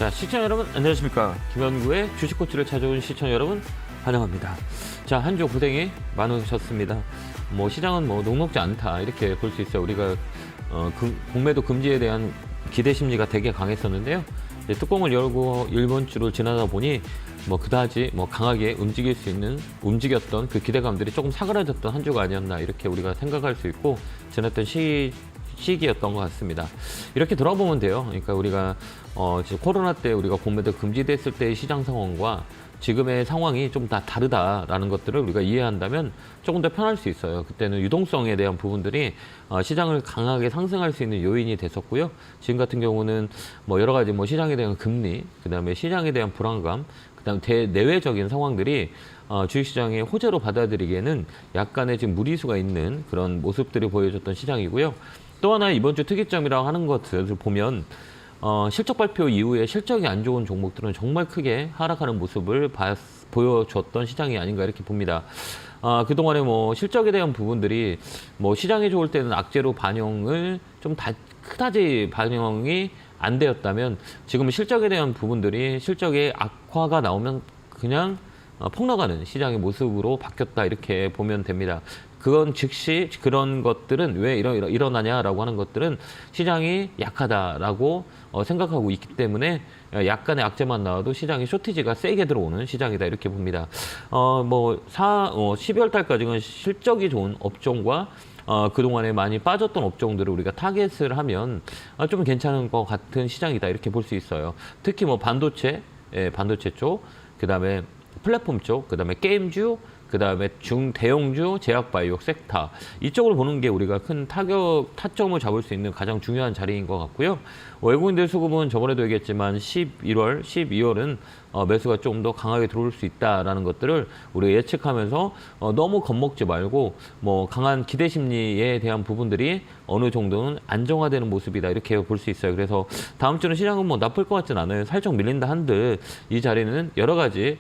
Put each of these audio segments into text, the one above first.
자, 시청자 여러분 안녕하십니까. 김현구의 주식코치를 찾아온 시청자 여러분 환영합니다. 자, 한 주 고생이 많으셨습니다. 시장은 녹록지 않다 이렇게 볼 수 있어요. 우리가 공매도 금지에 대한 기대 심리가 되게 강했었는데요. 뚜껑을 열고 일본 주를 지나다 보니 그다지 강하게 움직였던 그 기대감들이 조금 사그라졌던 한 주가 아니었나 이렇게 우리가 생각할 수 있고 지났던 시기였던 것 같습니다. 이렇게 돌아보면 돼요. 그러니까 우리가 지금 코로나 때 우리가 공매도 금지됐을 때의 시장 상황과 지금의 상황이 좀 다 다르다라는 것들을 우리가 이해한다면 조금 더 편할 수 있어요. 그때는 유동성에 대한 부분들이 시장을 강하게 상승할 수 있는 요인이 됐었고요. 지금 같은 경우는 여러 가지 시장에 대한 금리, 그다음에 시장에 대한 불안감, 그다음 대내외적인 상황들이 주식시장의 호재로 받아들이기에는 약간의 지금 무리수가 있는 그런 모습들이 보여줬던 시장이고요. 또 하나 이번 주 특이점이라고 하는 것을 보면 실적 발표 이후에 실적이 안 좋은 종목들은 정말 크게 하락하는 모습을 보여줬던 시장이 아닌가 이렇게 봅니다. 그동안에 실적에 대한 부분들이 시장이 좋을 때는 악재로 반영을 그다지 반영이 안 되었다면 지금 실적에 대한 부분들이 실적의 악화가 나오면 그냥 폭락하는 시장의 모습으로 바뀌었다 이렇게 보면 됩니다. 그건 즉시 그런 것들은 왜 일어나냐라고 하는 것들은 시장이 약하다라고 생각하고 있기 때문에 약간의 악재만 나와도 시장이 쇼티지가 세게 들어오는 시장이다 이렇게 봅니다. 12월 달까지는 실적이 좋은 업종과 그동안에 많이 빠졌던 업종들을 우리가 타겟을 하면 좀 괜찮은 것 같은 시장이다 이렇게 볼 수 있어요. 특히 반도체 쪽, 그다음에 플랫폼 쪽, 그다음에 게임주, 그다음에 중대형주, 제약바이오 섹터 이쪽으로 보는 게 우리가 큰 타점을 잡을 수 있는 가장 중요한 자리인 것 같고요. 외국인들 수급은 저번에도 얘기했지만 11월, 12월은 매수가 좀 더 강하게 들어올 수 있다라는 것들을 우리가 예측하면서 너무 겁먹지 말고 강한 기대 심리에 대한 부분들이 어느 정도는 안정화되는 모습이다 이렇게 볼 수 있어요. 그래서 다음 주는 시장은 나쁠 것 같진 않아요. 살짝 밀린다 한들 이 자리는 여러 가지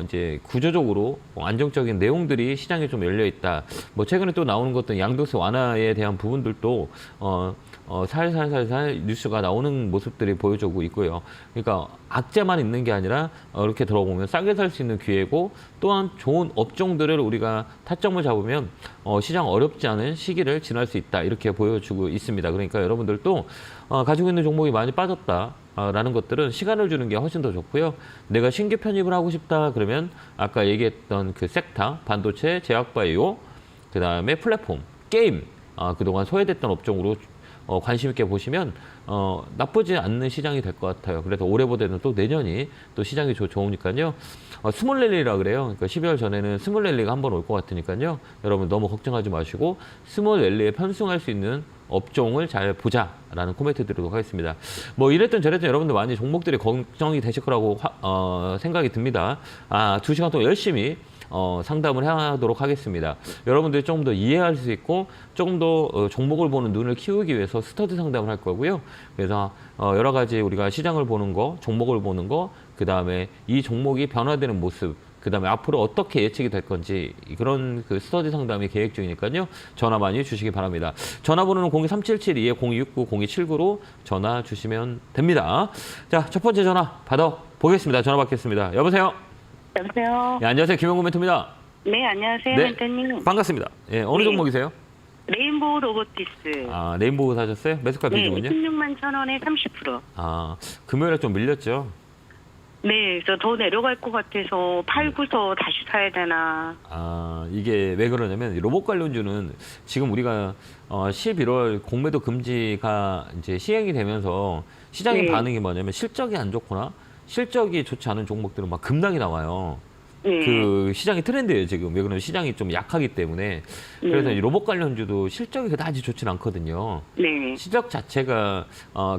이제 구조적으로 안정적인 내용들이 시장에 좀 열려 있다. 최근에 또 나오는 것들은 양도세 완화에 대한 부분들도 살살살살 뉴스가 나오는 모습들이 보여주고 있고요. 그러니까 악재만 있는 게 아니라 이렇게 들어보면 싸게 살 수 있는 기회고 또한 좋은 업종들을 우리가 타점을 잡으면 시장 어렵지 않은 시기를 지날 수 있다 이렇게 보여주고 있습니다. 그러니까 여러분들도 가지고 있는 종목이 많이 빠졌다. 라는 것들은 시간을 주는 게 훨씬 더 좋고요. 내가 신규 편입을 하고 싶다 그러면 아까 얘기했던 그 섹터, 반도체, 제약바이오, 그 다음에 플랫폼, 게임 그동안 소외됐던 업종으로 관심 있게 보시면 나쁘지 않는 시장이 될 것 같아요. 그래서 올해보다는 또 내년이 또 시장이 좋으니까요. 스몰랠리라 그래요. 그러니까 12월 전에는 스몰랠리가 한번 올 것 같으니까요. 여러분 너무 걱정하지 마시고 스몰랠리에 편승할 수 있는 업종을 잘 보자라는 코멘트 드리도록 하겠습니다. 이랬든 저랬든 여러분들 많이 종목들이 걱정이 되실 거라고 생각이 듭니다. 2시간 동안 열심히 상담을 하도록 하겠습니다. 여러분들이 조금 더 이해할 수 있고 조금 더 종목을 보는 눈을 키우기 위해서 스터디 상담을 할 거고요. 그래서 여러 가지 우리가 시장을 보는 거, 종목을 보는 거, 그 다음에 이 종목이 변화되는 모습, 그 다음에 앞으로 어떻게 예측이 될 건지 그런 그 스터디 상담이 계획 중이니까요. 전화 많이 주시기 바랍니다. 전화번호는 02372-0269-0279로 전화 주시면 됩니다. 자, 첫 번째 전화 받아보겠습니다. 전화 받겠습니다. 여보세요? 여보세요? 네, 안녕하세요. 김현구 멘토입니다. 네, 안녕하세요, 네, 멘토님. 반갑습니다. 어느 종목이세요? 레인보우 로보티스. 레인보우 사셨어요? 매수가 비중은요? 16만 1,000원에 30%. 금요일에 좀 밀렸죠? 네, 그래서 더 내려갈 것 같아서 팔고서 다시 사야 되나. 이게 왜 그러냐면 로봇 관련주는 지금 우리가 11월 공매도 금지가 이제 시행이 되면서 시장의 반응이 뭐냐면 실적이 안 좋거나 실적이 좋지 않은 종목들은 막 급락이 나와요. 그 시장의 트렌드예요 지금. 왜 그러냐면 시장이 좀 약하기 때문에. 그래서 이 로봇 관련주도 실적이 그다지 좋지는 않거든요. 네. 실적 자체가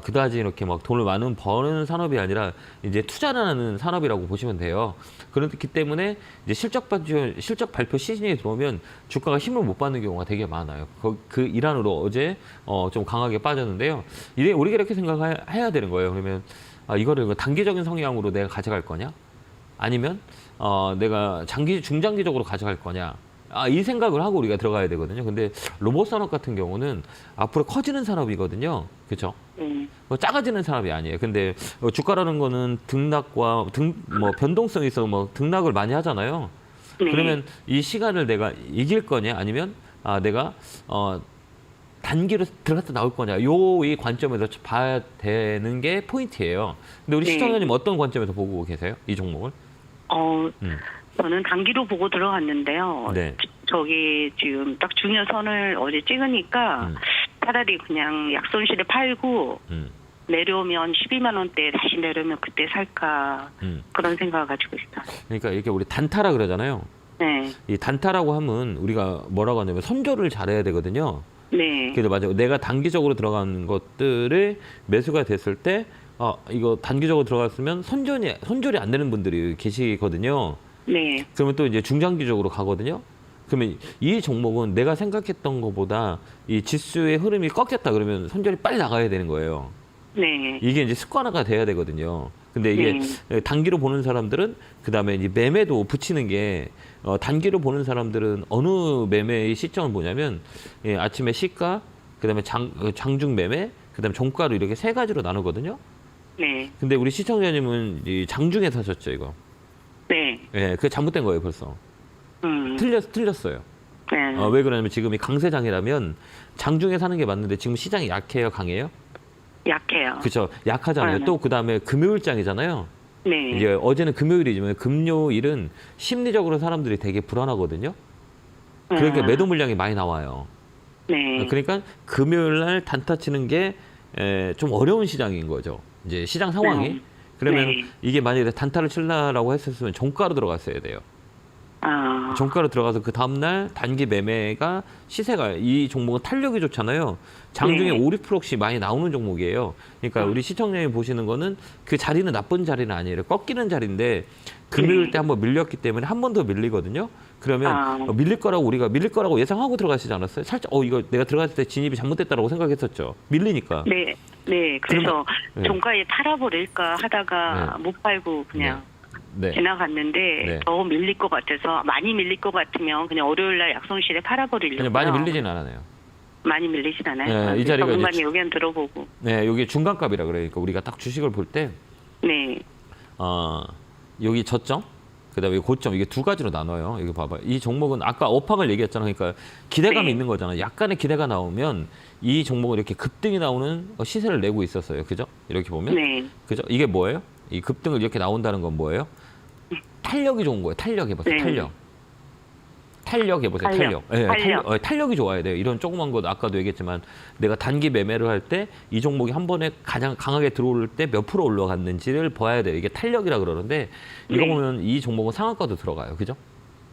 그다지 이렇게 막 돈을 많은 버는 산업이 아니라 이제 투자를 하는 산업이라고 보시면 돼요. 그렇기 때문에 이제 실적 발표 시즌이 들어오면 주가가 힘을 못 받는 경우가 되게 많아요. 그 일환으로 어제 좀 강하게 빠졌는데요. 우리가 이렇게 생각해야 되는 거예요. 그러면 이거를 단기적인 성향으로 내가 가져갈 거냐? 아니면 내가 중장기적으로 가져갈 거냐? 이 생각을 하고 우리가 들어가야 되거든요. 근데 로봇 산업 같은 경우는 앞으로 커지는 산업이거든요. 그렇죠? 작아지는 산업이 아니에요. 근데 주가라는 거는 등락과 변동성이 있어 등락을 많이 하잖아요. 네. 그러면 이 시간을 내가 이길 거냐 아니면 내가 단기로 들어갔다 나올 거냐 이 관점에서 봐야 되는 게 포인트예요. 근데 우리 네. 시청자님 어떤 관점에서 보고 계세요? 이 종목을? 저는 단기로 보고 들어갔는데요. 네. 저기 지금 딱 중요선을 어제 찍으니까 차라리 그냥 약손실에 팔고 내려오면 12만 원대 다시 내려오면 그때 살까 그런 생각을 가지고 있어요. 그러니까 이렇게 우리 단타라 그러잖아요. 네. 이 단타라고 하면 우리가 뭐라고 하냐면 선조를 잘해야 되거든요. 네. 그래서 맞아요. 내가 단기적으로 들어간 것들을 매수가 됐을 때 이거 단기적으로 들어갔으면 손절이 안 되는 분들이 계시거든요. 네. 그러면 또 이제 중장기적으로 가거든요. 그러면 이 종목은 내가 생각했던 것보다 이 지수의 흐름이 꺾였다 그러면 손절이 빨리 나가야 되는 거예요. 네. 이게 이제 습관화가 돼야 되거든요. 근데 이게 단기로 보는 사람들은 그다음에 이제 매매도 붙이는 게 단기로 보는 사람들은 어느 매매의 시점을 보냐면 아침에 시가, 그다음에 장중 매매, 그다음에 종가로 이렇게 세 가지로 나누거든요. 네. 근데 우리 시청자님은 이 장중에 사셨죠, 이거. 네. 예, 그게 잘못된 거예요, 벌써. 틀렸어요. 네. 왜 그러냐면 지금 이 강세장이라면 장중에 사는 게 맞는데 지금 시장이 약해요, 강해요? 약해요. 그렇죠. 약하잖아요. 네. 또 그다음에 금요일장이잖아요. 네. 이제 어제는 금요일이지만 금요일은 심리적으로 사람들이 되게 불안하거든요. 그러니까 매도 물량이 많이 나와요. 네. 그러니까 금요일 날 단타 치는 게 좀 어려운 시장인 거죠. 이제 시장 상황이. 그러면 네. 이게 만약에 단타를 칠라라고 했었으면 종가로 들어갔어야 돼요. 종가로 들어가서 그 다음날 단기 매매가 시세가 이 종목은 탄력이 좋잖아요. 장중에 네. 5, 6%씩 많이 나오는 종목이에요. 그러니까 우리 시청자님이 보시는 거는 그 자리는 나쁜 자리는 아니에요. 꺾이는 자리인데 금요일 때 한번 밀렸기 때문에 한 번 더 밀리거든요. 그러면 밀릴 거라고 예상하고 들어가시지 않았어요? 살짝 이거 내가 들어갔을 때 진입이 잘못됐다라고 생각했었죠. 밀리니까. 네. 네. 그래서 네. 종가에 팔아버릴까 하다가 못 팔고 그냥 네. 지나갔는데 네. 더 밀릴 것 같아서 많이 밀릴 것 같으면 그냥 월요일 날 약손실에 팔아버리려고요. 그냥 많이 밀리진 않아요. 많이 밀리진 않아요. 네, 이 자리가 전문가님 이제 의견 들어보고. 네, 여기 중간값이라 그래요. 그러니까 우리가 딱 주식을 볼 때 네. 여기 저점, 그다음에 고점 이게 두 가지로 나눠요. 이거 봐봐요. 이 종목은 아까 업황을 얘기했잖아요. 그러니까 기대감이 있는 거잖아요. 약간의 기대가 나오면 이 종목은 이렇게 급등이 나오는 시세를 내고 있었어요. 그죠? 이렇게 보면. 네. 그죠? 이게 뭐예요? 이 급등을 이렇게 나온다는 건 뭐예요? 탄력이 좋은 거예요. 탄력 해보세요. 네. 탄력 해보세요. 탄력. 네, 탄력이 좋아야 돼요. 이런 조그만 것 아까도 얘기했지만 내가 단기 매매를 할 때 이 종목이 한 번에 가장 강하게 들어올 때 몇 프로 올라갔는지를 봐야 돼요. 이게 탄력이라 그러는데 이거 보면 이 종목은 상한가도 들어가요. 그죠?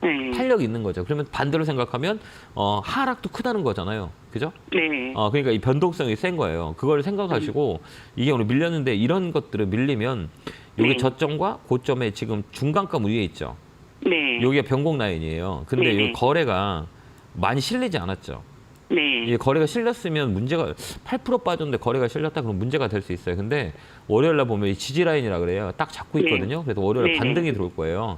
네. 탄력이 있는 거죠. 그러면 반대로 생각하면 하락도 크다는 거잖아요. 그죠? 네. 그러니까 이 변동성이 센 거예요. 그걸 생각하시고 이게 오늘 밀렸는데 이런 것들을 밀리면 여기 저점과 고점에 지금 중간값 위에 있죠. 네. 여기가 변곡 라인이에요. 근데 네. 이 거래가 많이 실리지 않았죠. 네. 이게 거래가 실렸으면 문제가 8% 빠졌는데 거래가 실렸다 그러면 문제가 될 수 있어요. 근데 월요일 날 보면 이 지지 라인이라 그래요. 딱 잡고 있거든요. 그래서 월요일에 네. 반등이 들어올 거예요.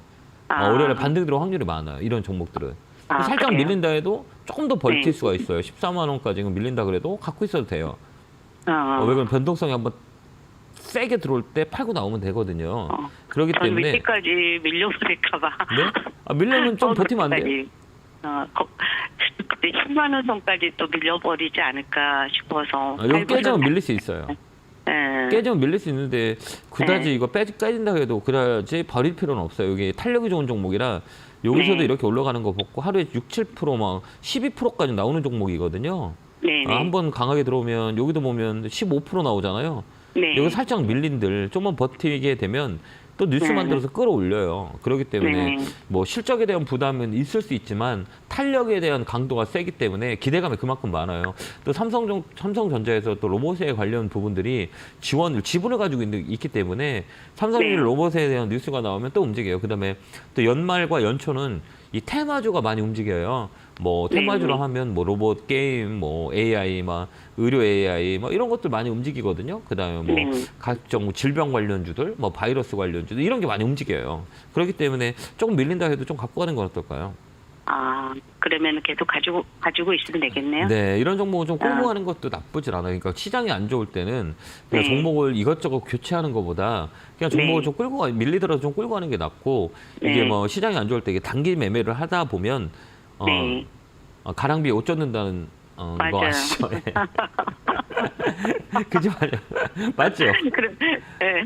월요일에 반등 들어올 확률이 많아요. 이런 종목들은. 살짝 그래요? 밀린다 해도 조금 더 버틸 네. 수가 있어요. 14만 원까지 밀린다 그래도 갖고 있어도 돼요. 왜 왜 그러면 변동성이 한번 세게 들어올 때 팔고 나오면 되거든요. 그렇기 전 때문에 밑에까지 밀려버릴까봐. 네? 밀려면 좀 버티면 안 돼요? 그때 10만 원 선까지 또 밀려버리지 않을까 싶어서. 여기 깨지면 밀릴 수 있어요. 네. 깨지면 밀릴 수 있는데 그다지 이거 깨진다 해도 그다지 버릴 필요는 없어요. 여기 탄력이 좋은 종목이라 여기서도 네. 이렇게 올라가는 거 보고 하루에 6, 7% 막 12%까지 나오는 종목이거든요. 네. 한번 강하게 들어오면 여기도 보면 15% 나오잖아요. 네. 여기 살짝 밀린들 좀만 버티게 되면 또 뉴스 네. 만들어서 끌어올려요. 그렇기 때문에 네. 뭐 실적에 대한 부담은 있을 수 있지만 탄력에 대한 강도가 세기 때문에 기대감이 그만큼 많아요. 또 삼성전자에서 또 로봇에 관련 부분들이 지분을 가지고 있기 때문에 삼성이 네. 로봇에 대한 뉴스가 나오면 또 움직여요. 그다음에 또 연말과 연초는 이 테마주가 많이 움직여요. 뭐 테마주로 하면 뭐 로봇 게임, 뭐 AI, 막 의료 AI, 뭐 이런 것들 많이 움직이거든요. 그다음에 뭐 각종 질병 관련주들, 뭐 바이러스 관련주들 이런 게 많이 움직여요. 그렇기 때문에 조금 밀린다 해도 좀 갖고 가는 건 어떨까요? 그러면 계속 가지고 있으면 되겠네요. 네, 이런 종목은 좀 끌고 가는 것도 나쁘질 않아요. 그러니까 시장이 안 좋을 때는 그냥 네. 종목을 이것저것 교체하는 것보다 그냥 종목을 네. 좀 끌고 밀리더라도 좀 끌고 가는 게 낫고 이게 네. 뭐 시장이 안 좋을 때 이게 단기 매매를 하다 보면 네. 가랑비에 옷 젖는다는 거 맞아요. 아시죠? 예. 그죠? 맞죠? 네.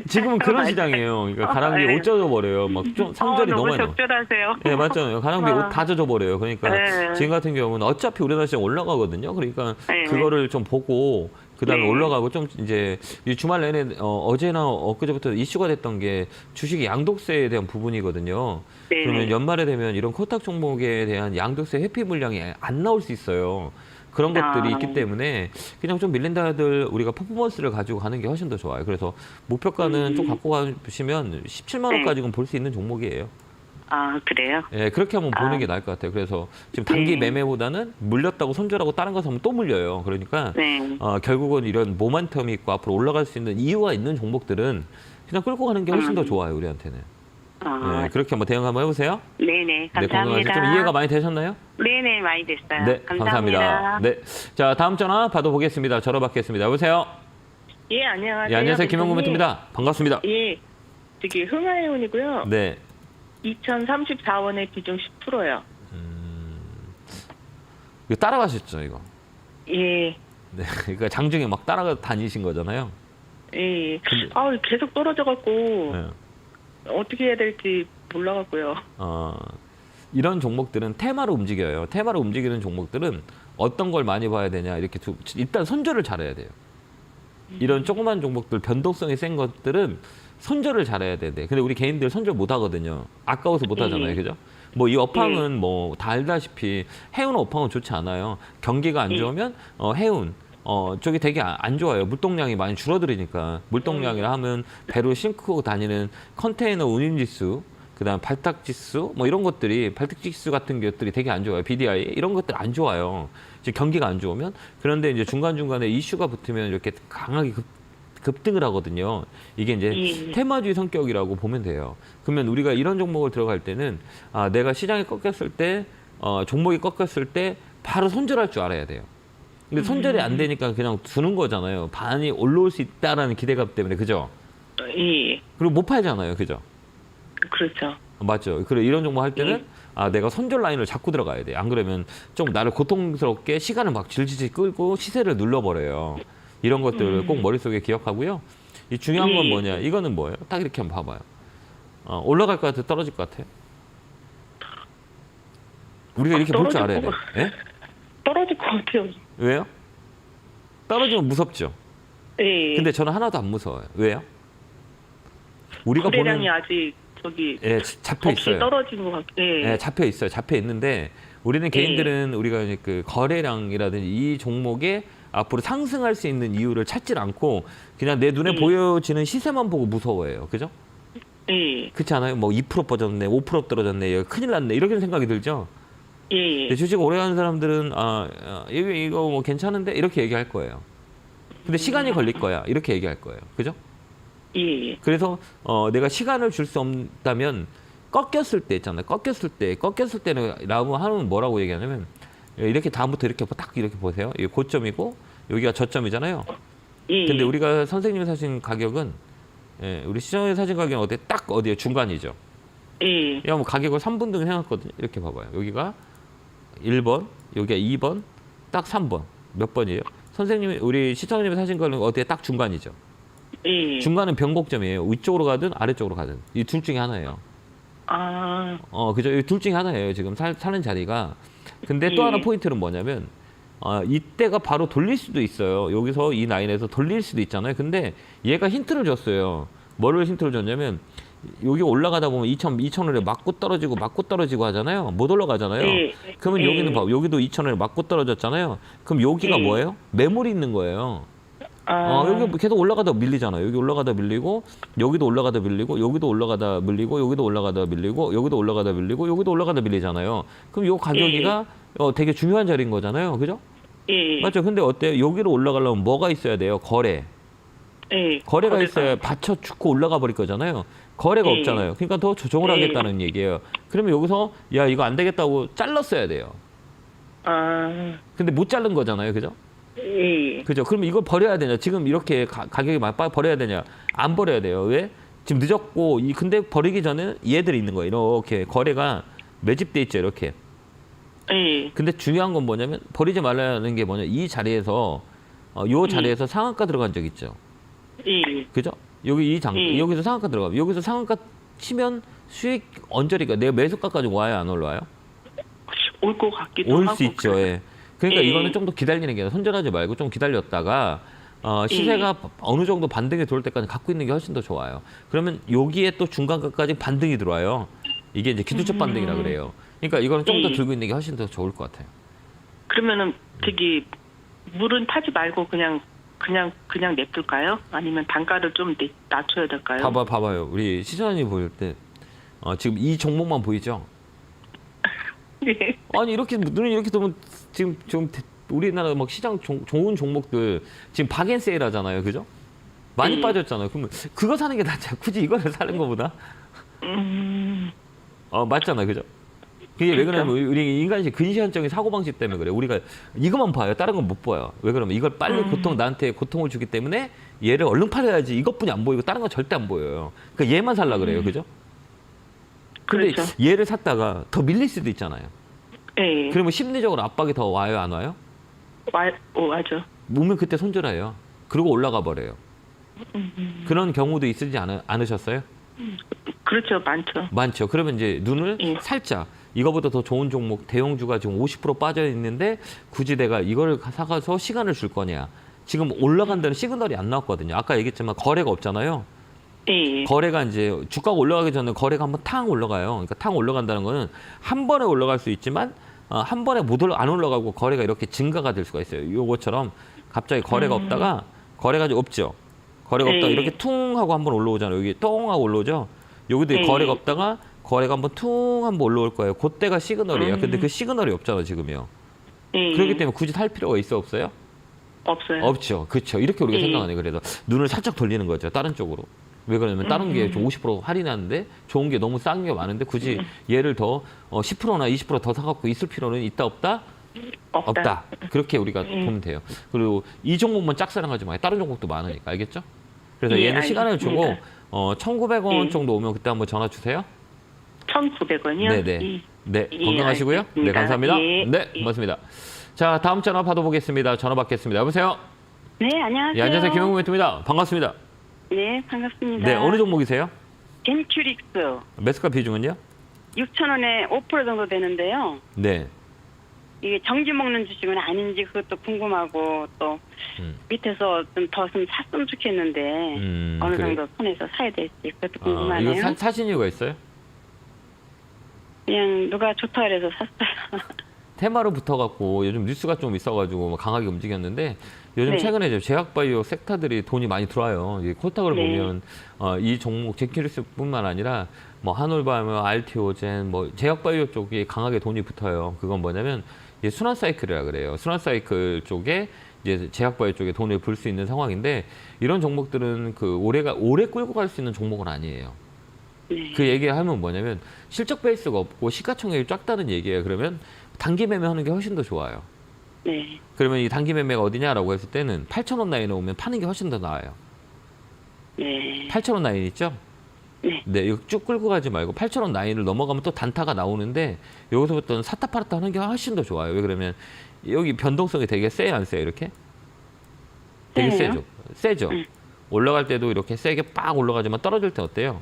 지금은 그런 맞아요. 시장이에요. 그러니까 가랑비에 네. 옷 젖어버려요. 막 좀 성절이 너무 너무 많이 적절하세요. 네, 맞잖아요. 가랑비 옷 다 젖어버려요. 그러니까 네. 지금 같은 경우는 어차피 우리나라 시장 올라가거든요. 그러니까 네. 그거를 좀 보고 그다음에 네. 올라가고 좀 이제 이 주말 내내 어제나 엊그제부터 이슈가 됐던 게 주식 양도세에 대한 부분이거든요. 네. 그러면 연말에 되면 이런 코스닥 종목에 대한 양도세 회피 물량이 안 나올 수 있어요. 그런 것들이 있기 때문에 그냥 좀 밀린다들 우리가 퍼포먼스를 가지고 가는 게 훨씬 더 좋아요. 그래서 목표가는 좀 갖고 가시면 17만 원까지는 볼 수 있는 종목이에요. 아, 그래요? 예, 그렇게 한번 보는 게 나을 것 같아요. 그래서 지금 단기 네. 매매보다는 물렸다고 손절하고 다른 거 사면 또 물려요. 그러니까 네. 결국은 이런 모멘텀이 있고 앞으로 올라갈 수 있는 이유가 있는 종목들은 그냥 끌고 가는 게 훨씬 더 좋아요, 우리한테는. 예, 그렇게 한번 대응 한번 해보세요. 네네. 네, 감사합니다. 좀 이해가 많이 되셨나요? 네네, 많이 됐어요. 네, 감사합니다. 네, 자 다음 전화 받아보겠습니다. 전화 받겠습니다. 여보세요. 예, 안녕하세요. 예, 안녕하세요. 김영구 멘토입니다. 반갑습니다. 예, 저기 흥하해운이고요. 네. 2034원의 비중 10%요. 이거 따라가셨죠, 이거? 예, 네, 그러니까 장중에 막 따라가 다니신 거잖아요. 예. 아, 계속 떨어져갖고 네. 어떻게 해야 될지 몰라갖고요. 이런 종목들은 테마로 움직여요. 테마로 움직이는 종목들은 어떤 걸 많이 봐야 되냐 이렇게 일단 손절을 잘해야 돼요. 이런 조그만 종목들 변동성이 센 것들은 손절을 잘해야 되는데 근데 우리 개인들 손절 못 하거든요. 아까워서 못 하잖아요. 그죠? 뭐 이 업황은 뭐 다 알다시피 해운 업황은 좋지 않아요. 경기가 안 좋으면 해운 저기 되게 안 좋아요. 물동량이 많이 줄어들으니까 물동량이라 하면 배로 싣고 다니는 컨테이너 운임지수 그다음 발탁지수 뭐 이런 것들이 발탁지수 같은 것들이 되게 안 좋아요. BDI 이런 것들 안 좋아요. 이제 경기가 안 좋으면 그런데 이제 중간중간에 이슈가 붙으면 이렇게 강하게 급등을 하거든요. 이게 이제 테마주의 성격이라고 보면 돼요. 그러면 우리가 이런 종목을 들어갈 때는 내가 시장이 꺾였을 때 종목이 꺾였을 때 바로 손절할 줄 알아야 돼요. 근데 손절이 안 되니까 그냥 두는 거잖아요. 반이 올라올 수 있다라는 기대감 때문에 그죠? 예, 그리고 못 팔잖아요. 그죠? 그렇죠. 맞죠. 그래 이런 종목 할 때는 내가 손절 라인을 잡고 들어가야 돼. 안 그러면 좀 나를 고통스럽게 시간을 막 질질 끌고 시세를 눌러버려요. 이런 것들을 꼭 머릿속에 기억하고요. 이 중요한 건 뭐냐? 이거는 뭐예요? 딱 이렇게 한번 봐봐요. 올라갈 것 같아? 떨어질 것 같아? 우리가 이렇게 볼 줄 알아야 돼. 예? 떨어질 것 같아요. 왜요? 떨어지면 무섭죠. 예. 근데 저는 하나도 안 무서워요. 왜요? 우리가 거래량이 보는 아직 저기 예, 잡혀 없이 있어요. 떨어진 것 같아요. 예. 예, 잡혀 있어요. 잡혀 있는데 우리는 개인들은 우리가 이제 그 거래량이라든지 이 종목에 앞으로 상승할 수 있는 이유를 찾질 않고 그냥 내 눈에 보여지는 시세만 보고 무서워해요. 그죠? 예. 그렇지 않아요? 뭐 2% 빠졌네, 5% 떨어졌네, 여기 큰일 났네 이렇게 생각이 들죠? 예. 근데 주식 오래 하는 사람들은 이거 뭐 괜찮은데 이렇게 얘기할 거예요. 근데 시간이 걸릴 거야 이렇게 얘기할 거예요. 그죠? 예. 그래서 내가 시간을 줄 수 없다면 꺾였을 때 있잖아요. 꺾였을 때는 라고 하면 뭐라고 얘기하냐면 이렇게 다음부터 이렇게 딱 이렇게 보세요. 이게 고점이고 여기가 저점이잖아요. 예. 근데 우리가 선생님이 사신 가격은 우리 시장에 사신 가격은 딱 어디에 중간이죠. 예. 야, 뭐 가격을 3분등 해놨거든요. 이렇게 봐봐요. 여기가 1번, 여기가 2번, 딱 3번. 몇 번이에요? 선생님이 우리 시청자님이 사신 거는 어디에 딱 중간이죠. 예. 중간은 변곡점이에요. 위쪽으로 가든 아래쪽으로 가든 이 둘 중에 하나예요. 그죠? 이 둘 중에 하나예요. 지금 사는 자리가. 근데 또 하나 포인트는 뭐냐면 이때가 바로 돌릴 수도 있어요. 여기서 이 라인에서 돌릴 수도 있잖아요. 근데 얘가 힌트를 줬어요. 뭐를 힌트를 줬냐면 여기 올라가다 보면 2,000원에 맞고 떨어지고 하잖아요. 못 올라가잖아요. 그러면 여기는 봐. 여기도 2,000원에 맞고 떨어졌잖아요. 그럼 여기가 뭐예요? 매물이 있는 거예요. 여기 계속 올라가다 밀리잖아요. 여기 올라가다 밀리고, 여기도 올라가다 밀리고, 여기도 올라가다 밀리고, 여기도 올라가다 밀리고, 여기도 올라가다 밀리고, 여기도 올라가다 밀리잖아요. 그럼 요 가격이가 되게 중요한 자리인 거잖아요. 그죠? 맞죠? 근데 어때요? 여기로 올라가려면 뭐가 있어야 돼요? 거래. 거래가 있어야 받쳐 죽고 올라가 버릴 거잖아요. 거래가 없잖아요. 그러니까 더 조정을 하겠다는 얘기예요. 그러면 여기서 야 이거 안 되겠다고 잘랐어야 돼요. 아, 근데 못 자른 거잖아요. 그죠? 예. 그죠? 그러면 이걸 버려야 되냐? 지금 이렇게 가격이 많이 버려야 되냐? 안 버려야 돼요. 왜? 지금 늦었고, 근데 버리기 전에 얘들이 있는 거예요. 이렇게 거래가 매집돼 있죠. 이렇게. 예. 근데 중요한 건 뭐냐면 버리지 말라는 게 뭐냐? 이 자리에서 요 자리에서 상한가 들어간 적 있죠. 예. 그죠? 여기 여기서 상한가 들어가면 여기서 상한가 치면 수익 언저리가 내가 매수가까지 와요, 안 올라와요? 올 것 같기도 올 하고. 수 있죠. 예. 그러니까 예. 이거는 좀 더 기다리는 게 아니라 손절하지 말고 좀 기다렸다가 시세가 어느 정도 반등이 들어올 때까지 갖고 있는 게 훨씬 더 좋아요. 그러면 여기에 또 중간가까지 반등이 들어와요. 이게 이제 기술적 반등이라 그래요. 그러니까 이거는 좀 더 예. 들고 있는 게 훨씬 더 좋을 것 같아요. 그러면은 저기 물은 타지 말고 그냥 냅둘까요? 아니면 단가를 좀 낮춰야 될까요? 봐봐요. 우리 시선이 보일 때 지금 이 종목만 보이죠? 예. 아니 이렇게 눈이 이렇게 뜨면 지금 좀 우리나라 막 시장 좋은 종목들 지금 박앤세일 하잖아요, 그죠? 많이 빠졌잖아요. 그러면 그거 사는 게 낫죠. 굳이 이거를 사는 거보다. 맞잖아요, 그죠? 그게 왜 그러냐면 우리 인간식 근시안적인 사고방식 때문에 그래요. 우리가 이것만 봐요. 다른 건 못 봐요. 왜 그러면 이걸 빨리 나한테 고통을 주기 때문에 얘를 얼른 팔아야지 이것뿐이 안 보이고 다른 건 절대 안 보여요. 그러니까 얘만 살라 그래요, 그죠? 근데 그렇죠. 얘를 샀다가 더 밀릴 수도 있잖아요. 예. 그러면 심리적으로 압박이 더 와요, 안 와요? 맞아. 오면 그때 손절해요. 그리고 올라가 버려요. 그런 경우도 있으지 않으셨어요? 그렇죠. 많죠. 많죠. 그러면 이제 눈을 예. 살짝 이거보다 더 좋은 종목 대형주가 지금 50% 빠져 있는데 굳이 내가 이걸 사가서 시간을 줄 거냐. 지금 올라간다는 시그널이 안 나왔거든요. 아까 얘기했지만 거래가 없잖아요. 예. 거래가 이제 주가가 올라가기 전에 거래가 한번 탕 올라가요. 그러니까 탕 올라간다는 거는 한 번에 올라갈 수 있지만 한 번에 안 올라가고 거래가 이렇게 증가가 될 수가 있어요. 요거처럼 갑자기 거래가 없다가 거래가 좀 없죠. 거래가 없다가 이렇게 퉁 하고 한번 올라오잖아요. 여기 똥 하고 올라오죠. 여기도 거래가 없다가 거래가 한번 퉁 한번 올라올 거예요. 그때가 시그널이에요. 근데 그 시그널이 없잖아 지금요. 예. 그렇기 때문에 굳이 살 필요가 있어 없어요? 없어요. 없죠. 그렇죠. 이렇게 우리가 생각하네. 그래서 눈을 살짝 돌리는 거죠. 다른 쪽으로. 왜 그러냐면 다른 게 좀 50% 할인하는데 좋은 게 너무 싼 게 많은데 굳이 얘를 더 10%나 20% 더 사갖고 있을 필요는 있다 없다? 없다. 그렇게 우리가 보면 돼요. 그리고 이 종목만 짝사랑하지 마요. 다른 종목도 많으니까. 알겠죠? 그래서 예, 얘는 시간을 주고 알겠습니다. 1,900원 예. 정도 오면 그때 한번 전화 주세요. 1,900원이요? 네네. 네, 예, 건강하시고요. 네, 알겠습니다. 감사합니다. 예, 네, 예. 고맙습니다. 자, 다음 전화 받아보겠습니다. 전화 받겠습니다. 여보세요? 네, 안녕하세요. 예, 안녕하세요. 김영구 멘토입니다. 반갑습니다. 네, 반갑습니다. 네, 어느 종목이세요? 젠큐릭스 매수가 비중은요? 6,000원에 5% 정도 되는데요. 네. 이게 정지 먹는 주식은 아닌지 그것도 궁금하고 또 밑에서 좀 더 좀 샀으면 좋겠는데 어느 그래요? 정도 손에서 사야 될지 그것도 궁금하네요. 이거 사신 이유가 있어요? 그냥 누가 좋다 그래서 샀어요. 테마로 붙어갖고 요즘 뉴스가 좀 있어가지고 뭐 강하게 움직였는데 요즘 네. 최근에 이제 제약바이오 섹터들이 돈이 많이 들어와요. 이 코스닥을 네. 보면 이 종목 젠큐리스뿐만 아니라 뭐 한올바이오, 알티오젠, 뭐 제약바이오 쪽에 강하게 돈이 붙어요. 그건 뭐냐면 이제 순환 사이클이라 그래요. 순환 사이클 쪽에 이제 제약바이오 쪽에 돈을 불 수 있는 상황인데 이런 종목들은 그 오래 끌고 갈 수 있는 종목은 아니에요. 네. 그 얘기하면 뭐냐면 실적 베이스가 없고 시가총액이 작다는 얘기예요. 그러면 단기 매매하는 게 훨씬 더 좋아요. 네. 그러면 이 단기 매매가 어디냐라고 했을 때는 8,000원 라인에 오면 파는 게 훨씬 더 나아요. 네. 8,000원 라인 있죠? 네. 네, 이거 쭉 끌고 가지 말고 8,000원 라인을 넘어가면 또 단타가 나오는데 여기서부터는 사타 파르타 하는 게 훨씬 더 좋아요. 왜 그러면 여기 변동성이 되게 세요, 안 세요, 이렇게? 되게 세요? 세죠. 세죠. 올라갈 때도 이렇게 세게 빡 올라가지만 떨어질 때 어때요?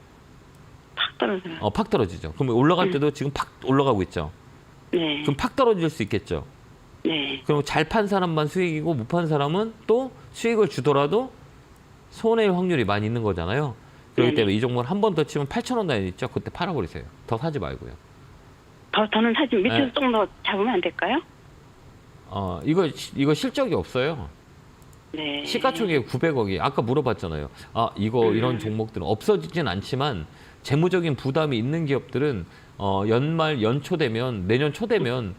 팍 떨어져요. 팍 떨어지죠. 그럼 올라갈 때도 지금 팍 올라가고 있죠. 네. 그럼 팍 떨어질 수 있겠죠. 네. 그럼 잘 판 사람만 수익이고 못 판 사람은 또 수익을 주더라도 손해일 확률이 많이 있는 거잖아요. 그렇기 네네. 때문에 이 종목을 한 번 더 치면 8,000원 라인 있죠. 그때 팔아버리세요. 더 사지 말고요. 더는 사지 밑에서 네. 좀 더 잡으면 안 될까요? 이거 실적이 없어요. 네. 시가총액 900억이 아까 물어봤잖아요. 이런 종목들은 없어지진 않지만 재무적인 부담이 있는 기업들은 연말 연초 되면 내년 초 되면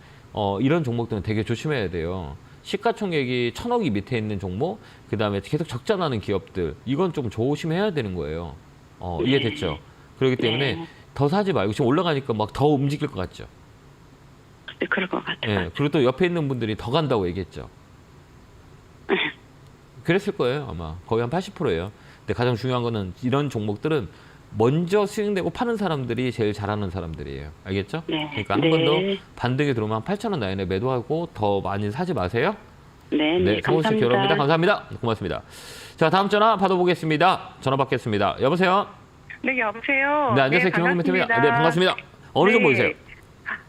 이런 종목들은 되게 조심해야 돼요. 시가총액이 1,000억이 밑에 있는 종목, 그다음에 계속 적자 나는 기업들, 이건 좀 조심해야 되는 거예요. 이해됐죠? 그렇기 때문에 네. 더 사지 말고 지금 올라가니까 막 더 움직일 것 같죠. 네, 그럴 것 같아요. 예, 그리고 또 옆에 있는 분들이 더 간다고 얘기했죠. 그랬을 거예요, 아마. 거의 한 80%예요. 근데 가장 중요한 거는 이런 종목들은 먼저 수익 내고 파는 사람들이 제일 잘하는 사람들이에요. 알겠죠? 네. 그러니까 한 번 더 네. 반등이 들어오면 8,000원 라인에 매도하고 더 많이 사지 마세요. 네, 네, 성훈 씨 결혼입니다. 감사합니다. 고맙습니다. 자, 다음 전화 받아보겠습니다. 전화 받겠습니다. 여보세요? 네, 여보세요. 네, 안녕하세요. 김홍민 팀입니다. 네, 반갑습니다. 어느 종 보이세요?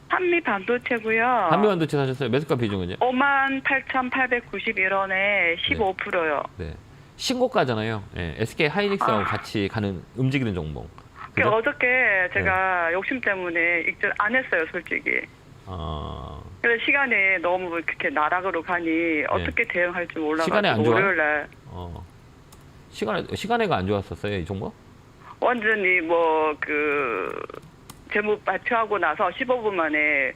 한미 반도체고요. 한미 반도체 사셨어요? 매수가 비중은요? 58,891원에 15%요. 네. 신고가잖아요. 예, SK 하이닉스하고 같이 가는 움직이는 종목. 그죠? 어저께 제가 욕심 때문에 익절 안 했어요, 솔직히. 그래서 시간이 너무 그렇게 나락으로 가니 어떻게 대응할지 몰라가지고 시간에 안 좋아요? 월요일날 시간에가 안 좋았었어요, 이 종목? 완전히 뭐 재무 발표하고 나서 15분 만에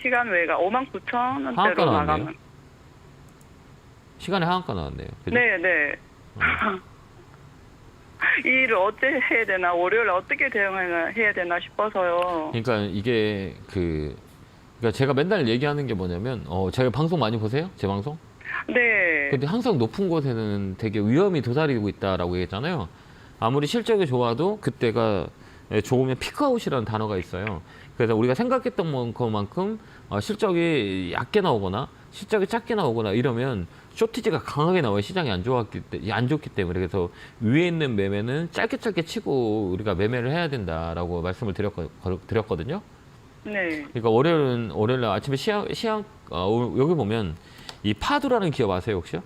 시간 외가 59,000원대로 하한가 나왔네요. 나가면. 시간에 하한가 나왔네요. 그죠? 네, 네. 이 일을 어떻게 해야 되나, 월요일 어떻게 대응해야 되나 싶어서요. 그러니까 이게 그러니까 제가 맨날 얘기하는 게 뭐냐면 제가 방송 많이 보세요? 제 방송? 네. 근데 항상 높은 곳에는 되게 위험이 도사리고 있다라고 얘기했잖아요. 아무리 실적이 좋아도 그때가 좋으면 피크아웃이라는 단어가 있어요. 그래서 우리가 생각했던 것만큼 실적이 얕게 나오거나 실적이 작게 나오거나 이러면 쇼티지가 강하게 나와요. 시장이 안 좋기 때문에. 그래서 위에 있는 매매는 짧게 치고 우리가 매매를 해야 된다라고 말씀을 드렸거든요. 네. 그러니까 월요일 아침에 여기 보면 이 파두라는 기업 아세요 혹시요?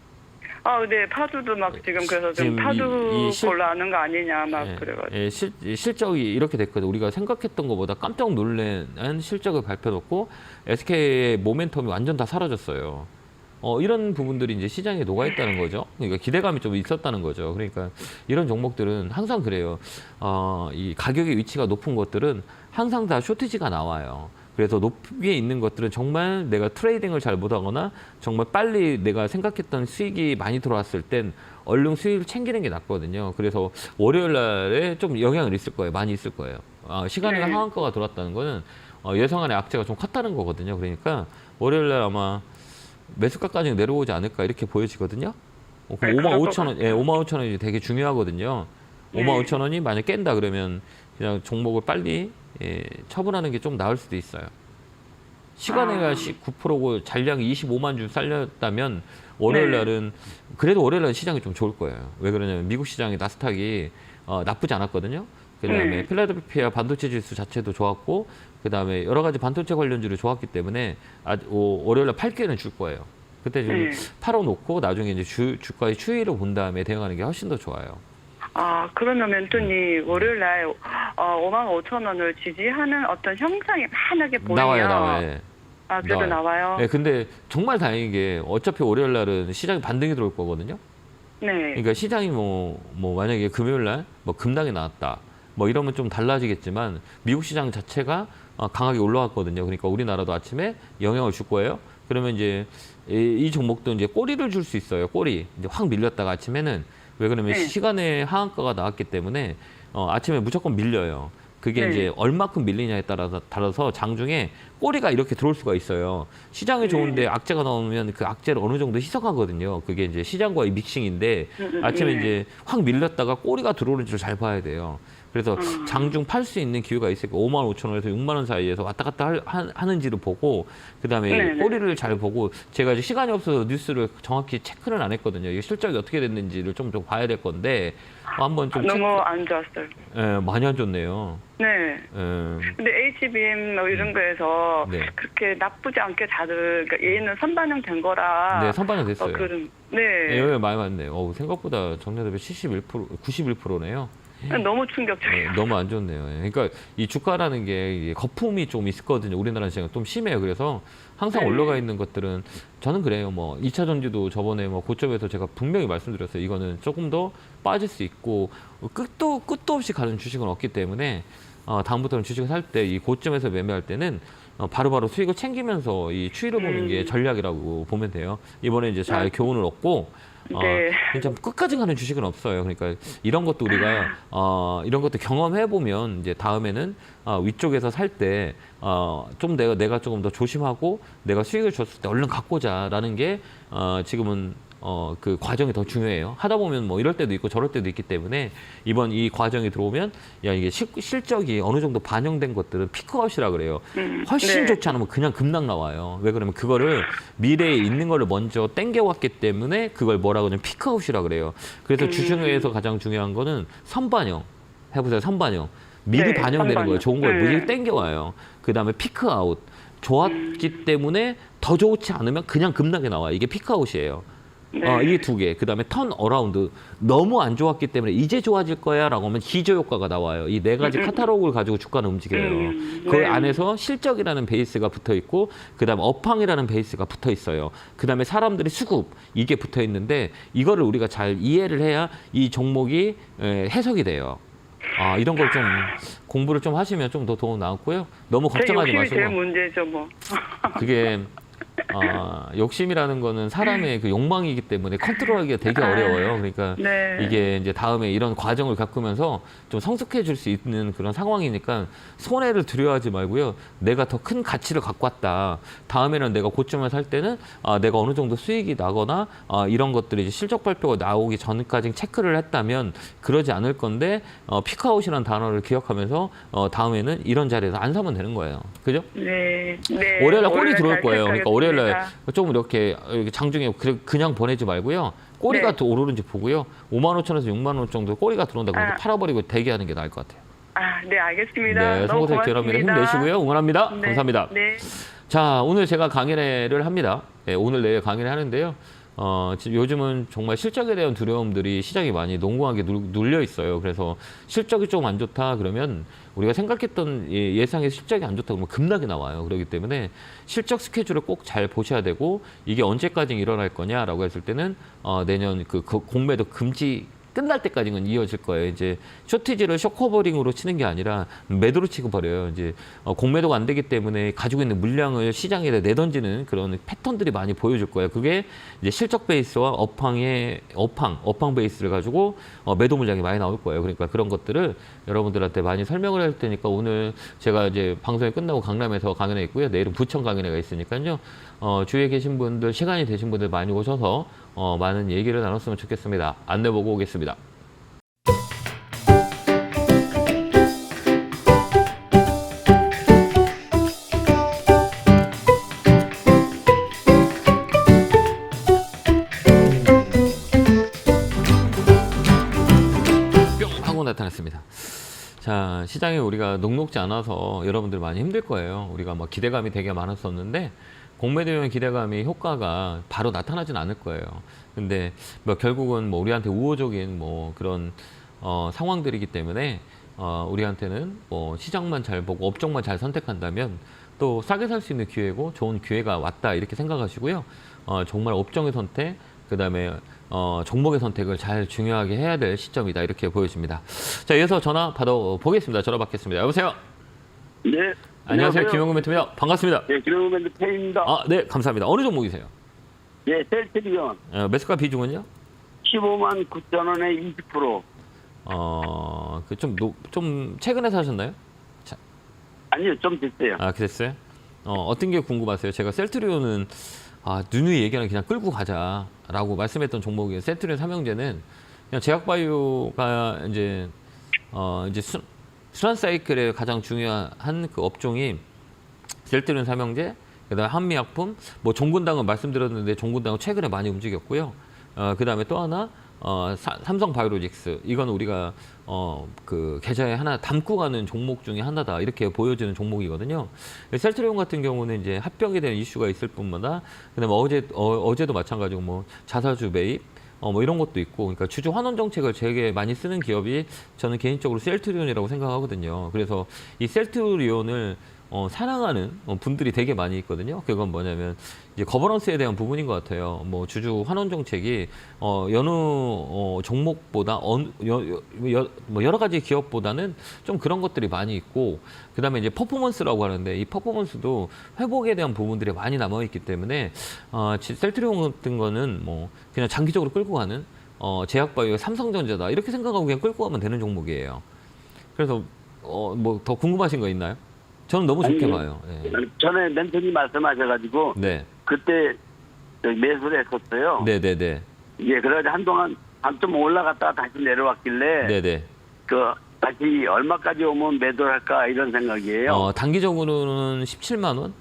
네, 파주도 막 지금 그래서 지금 좀 파주 걸로 아는 거 아니냐 막 그래가지고. 실적이 이렇게 됐거든요. 우리가 생각했던 것보다 깜짝 놀란 실적을 발표했고 SK의 모멘텀이 완전 다 사라졌어요. 이런 부분들이 이제 시장에 녹아있다는 거죠. 그러니까 기대감이 좀 있었다는 거죠. 그러니까 이런 종목들은 항상 그래요. 이 가격의 위치가 높은 것들은 항상 다 쇼티지가 나와요. 그래서 높게 있는 것들은 정말 내가 트레이딩을 잘 못하거나 정말 빨리 내가 생각했던 수익이 많이 들어왔을 땐 얼른 수익을 챙기는 게 낫거든요. 그래서 월요일 날에 좀 영향을 있을 거예요. 많이 있을 거예요. 시간에 하한가가 들어왔다는 거는 예상안의 악재가 좀 컸다는 거거든요. 그러니까 월요일 날 아마 매수가까지 내려오지 않을까 이렇게 보여지거든요. 55,000원, 55,000원이 되게 중요하거든요. 55,000원이 만약 깬다 그러면 그냥 종목을 빨리 처분하는 게 좀 나을 수도 있어요. 시간에가 9%고 잔량이 25만 주 살렸다면 월요일 날은 그래도 월요일 날은 시장이 좀 좋을 거예요. 왜 그러냐면 미국 시장의 나스닥이 나쁘지 않았거든요. 그다음에 필라델피아 반도체 지수 자체도 좋았고 그다음에 여러 가지 반도체 관련주를 좋았기 때문에 월요일 날 8개는 줄 거예요. 그때 좀 팔아놓고 나중에 이제 주가의 추이를 본 다음에 대응하는 게 훨씬 더 좋아요. 그러면 멘토님 월요일 날 55,000원을 지지하는 어떤 형상이 만약에 보이면 나와요. 그래도 나와요. 네, 근데 정말 다행인 게 어차피 월요일 날은 시장이 반등이 들어올 거거든요. 네. 그러니까 시장이 뭐 만약에 금요일 날 급락이 나왔다. 뭐 이러면 좀 달라지겠지만 미국 시장 자체가 강하게 올라왔거든요. 그러니까 우리나라도 아침에 영향을 줄 거예요. 그러면 이제 이 종목도 이제 꼬리를 줄 수 있어요. 꼬리 이제 확 밀렸다가 아침에는 왜 그러면 시간에 하한가가 나왔기 때문에 아침에 무조건 밀려요. 그게 이제 얼마큼 밀리냐에 따라서 장중에 꼬리가 이렇게 들어올 수가 있어요. 시장이 좋은데 악재가 나오면 그 악재를 어느 정도 희석하거든요. 그게 이제 시장과의 믹싱인데 아침에 이제 확 밀렸다가 꼬리가 들어오는 줄 잘 봐야 돼요. 그래서 장중 팔 수 있는 기회가 있으니까 55,000원에서 6만 원 사이에서 왔다 갔다 하는지를 보고 그다음에 꼬리를 잘 보고 제가 이제 시간이 없어서 뉴스를 정확히 체크는 안 했거든요. 이게 실적이 어떻게 됐는지를 좀 봐야 될 건데 한번 좀 너무 안 좋았어요. 네, 많이 안 좋네요. 네. 근데 HBM 이런 거에서 그렇게 나쁘지 않게 다들 그러니까 얘는 선반영 된 거라. 네, 선반영 됐어요. 네, 많이 맞네요. 생각보다 정례대비 91%네요. 너무 충격적이에요. 너무 안 좋네요. 그러니까 이 주가라는 게 거품이 좀 있거든요. 우리나라 시장은 좀 심해요. 그래서 항상 올라가 있는 것들은 저는 그래요. 2차 전지도 저번에 고점에서 제가 분명히 말씀드렸어요. 이거는 조금 더 빠질 수 있고 끝도 없이 가는 주식은 없기 때문에 다음부터는 주식을 살 때 이 고점에서 매매할 때는 바로바로 수익을 챙기면서 이 추이를 보는 게 전략이라고 보면 돼요. 이번에 이제 잘 교훈을 얻고 네. 진짜 끝까지 가는 주식은 없어요. 그러니까 이런 것도 우리가 이런 것도 경험해 보면 이제 다음에는 위쪽에서 살 때 좀 내가 조금 더 조심하고 내가 수익을 줬을 때 얼른 갖고자라는 게 지금은 그 과정이 더 중요해요. 하다 보면 뭐 이럴 때도 있고 저럴 때도 있기 때문에 이번 이 과정이 들어오면 야 이게 실적이 어느 정도 반영된 것들은 피크아웃이라 그래요. 훨씬 네. 좋지 않으면 그냥 급락 나와요. 왜 그러면 그거를 미래에 있는 거를 먼저 땡겨왔기 때문에 그걸 뭐라 그러냐면 피크아웃이라 그래요. 그래서 주식에서 가장 중요한 거는 선반영 해보세요. 선반영 미리 네, 반영되는 선반영. 거예요. 좋은 걸 네. 미리 땡겨와요. 그 다음에 피크아웃 좋았기 때문에 더 좋지 않으면 그냥 급락이 나와요. 이게 피크아웃이에요. 네. 이게 두 개. 그 다음에 턴 어라운드. 너무 안 좋았기 때문에 이제 좋아질 거야 라고 하면 기저 효과가 나와요. 이 네 가지 카탈로그를 가지고 주가는 움직여요. 그 네. 안에서 실적이라는 베이스가 붙어 있고, 그 다음에 업황이라는 베이스가 붙어 있어요. 그 다음에 사람들이 수급, 이게 붙어 있는데, 이거를 우리가 잘 이해를 해야 이 종목이 해석이 돼요. 이런 걸 좀 공부를 좀 하시면 좀 더 도움 나왔고요. 너무 제 걱정하지 욕심이 마시고. 제일 문제죠, 뭐. 그게 욕심이라는 거는 사람의 그 욕망이기 때문에 컨트롤하기가 되게 어려워요. 그러니까 네. 이게 이제 다음에 이런 과정을 겪으면서 좀 성숙해질 수 있는 그런 상황이니까 손해를 두려워하지 말고요. 내가 더 큰 가치를 갖고 왔다. 다음에는 내가 고점을 살 때는 내가 어느 정도 수익이 나거나 이런 것들이 이제 실적 발표가 나오기 전까지 체크를 했다면 그러지 않을 건데 피크아웃이라는 단어를 기억하면서 다음에는 이런 자리에서 안 사면 되는 거예요. 그죠? 네. 네. 월요일날 꼴이 들어올 잘 거예요. 그러니까 월요일날 체크하겠습니다. 좀 이렇게 장중에 그냥 보내지 말고요. 꼬리가 네. 더 오르는지 보고요. 55,000원에서 6만 원 정도 꼬리가 들어온다 그러면 팔아버리고 대기하는 게 나을 것 같아요. 네, 알겠습니다. 네, 너무 송고생 여러분들 고맙습니다. 힘내시고요. 응원합니다. 네. 감사합니다. 네. 자, 오늘 제가 강연회를 합니다. 네, 오늘 내일 강연을 하는데요. 지금 요즘은 정말 실적에 대한 두려움들이 시장이 많이 농후하게 눌려 있어요. 그래서 실적이 좀 안 좋다 그러면 우리가 생각했던 예상의 실적이 안 좋다 그러면 급락이 나와요. 그렇기 때문에 실적 스케줄을 꼭 잘 보셔야 되고 이게 언제까지 일어날 거냐라고 했을 때는 내년 그 공매도 금지 끝날 때까지는 이어질 거예요. 이제 쇼티지를 숏커버링으로 치는 게 아니라 매도로 치고 버려요. 이제 공매도가 안 되기 때문에 가지고 있는 물량을 시장에 내던지는 그런 패턴들이 많이 보여줄 거예요. 그게 이제 실적 베이스와 업황 베이스를 가지고 매도 물량이 많이 나올 거예요. 그러니까 그런 것들을 여러분들한테 많이 설명을 할 테니까 오늘 제가 이제 방송이 끝나고 강남에서 강연회 있고요. 내일은 부천 강연회가 있으니까요. 주위에 계신 분들, 시간이 되신 분들 많이 오셔서 많은 얘기를 나눴으면 좋겠습니다. 안내 보고 오겠습니다. 뿅 하고 나타났습니다. 자, 시장에 우리가 녹록지 않아서 여러분들 많이 힘들 거예요. 우리가 막 기대감이 되게 많았었는데 공매도형 기대감이 효과가 바로 나타나진 않을 거예요. 근데 뭐 결국은 뭐 우리한테 우호적인 뭐 그런 상황들이기 때문에 우리한테는 뭐 시장만 잘 보고 업종만 잘 선택한다면 또 싸게 살 수 있는 기회고 좋은 기회가 왔다 이렇게 생각하시고요. 정말 업종의 선택, 그다음에 종목의 선택을 잘 중요하게 해야 될 시점이다 이렇게 보여집니다. 자, 이어서 전화 받아보겠습니다. 전화 받겠습니다. 여보세요. 네. 안녕하세요. 김영구 멘토입니다. 반갑습니다. 네, 김영구 멘토입니다. 네, 감사합니다. 어느 종목이세요? 네, 셀트리온 매수가 비중은요? 15만 9천 원에 20%. 좀 최근에 사셨나요? 아니요, 좀 됐어요. 그랬어요? 어떤 게 궁금하세요? 제가 셀트리온은 누누이 얘기하는 그냥 끌고 가자라고 말씀했던 종목이에요. 셀트리온 삼형제는 그냥 제약바이오가 이제 순환 사이클의 가장 중요한 그 업종이 셀트리온 삼형제, 그다음에 한미약품, 뭐 종근당은 말씀드렸는데 종근당은 최근에 많이 움직였고요. 그다음에 또 하나 삼성바이오로직스, 이건 우리가 그 계좌에 하나 담고 가는 종목 중에 하나다 이렇게 보여지는 종목이거든요. 셀트리온 같은 경우는 이제 합병에 대한 이슈가 있을 뿐마다 그다음에 어제도 마찬가지고 뭐 자사주 매입 뭐 이런 것도 있고, 그러니까 주주 환원 정책을 되게 많이 쓰는 기업이 저는 개인적으로 셀트리온이라고 생각하거든요. 그래서 이 셀트리온을 사랑하는 분들이 되게 많이 있거든요. 그건 뭐냐면 이제 거버넌스에 대한 부분인 것 같아요. 뭐 주주 환원 정책이 여느 종목보다 뭐 여러 가지 기업보다는 좀 그런 것들이 많이 있고, 그다음에 이제 퍼포먼스라고 하는데 이 퍼포먼스도 회복에 대한 부분들이 많이 남아 있기 때문에 셀트리온 같은 거는 뭐 그냥 장기적으로 끌고 가는 제약바이오 삼성전자다 이렇게 생각하고 그냥 끌고 가면 되는 종목이에요. 그래서 뭐 더 궁금하신 거 있나요? 저는 너무 좋게 봐요. 예. 전에 멘토님 말씀하셔가지고 네. 그때 매수를 했었어요. 네네네. 예, 그래가지고 한동안 좀 올라갔다가 다시 내려왔길래 네네. 다시 얼마까지 오면 매도를 할까 이런 생각이에요. 단기적으로는 17만 원?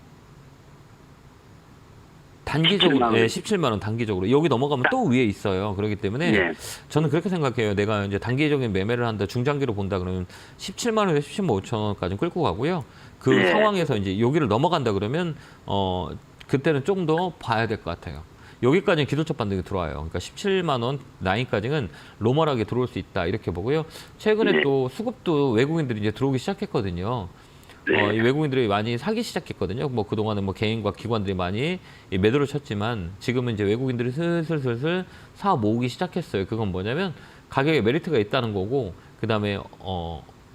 단기적으로 17만 원. 네, 17만 원 단기적으로 여기 넘어가면 또 위에 있어요. 그렇기 때문에 예. 저는 그렇게 생각해요. 내가 이제 단기적인 매매를 한다, 중장기로 본다 그러면 17만 원에서 17만 5천 원까지 끌고 가고요. 그 예. 상황에서 이제 여기를 넘어간다 그러면 그때는 좀 더 봐야 될 것 같아요. 여기까지는 기술적 반등이 들어와요. 그러니까 17만 원 라인까지는 로멀하게 들어올 수 있다 이렇게 보고요. 최근에 네. 또 수급도 외국인들이 이제 들어오기 시작했거든요. 이 외국인들이 많이 사기 시작했거든요. 뭐 그동안은 뭐 개인과 기관들이 많이 이 매도를 쳤지만 지금은 이제 외국인들이 슬슬 사 모으기 시작했어요. 그건 뭐냐면 가격에 메리트가 있다는 거고, 그다음에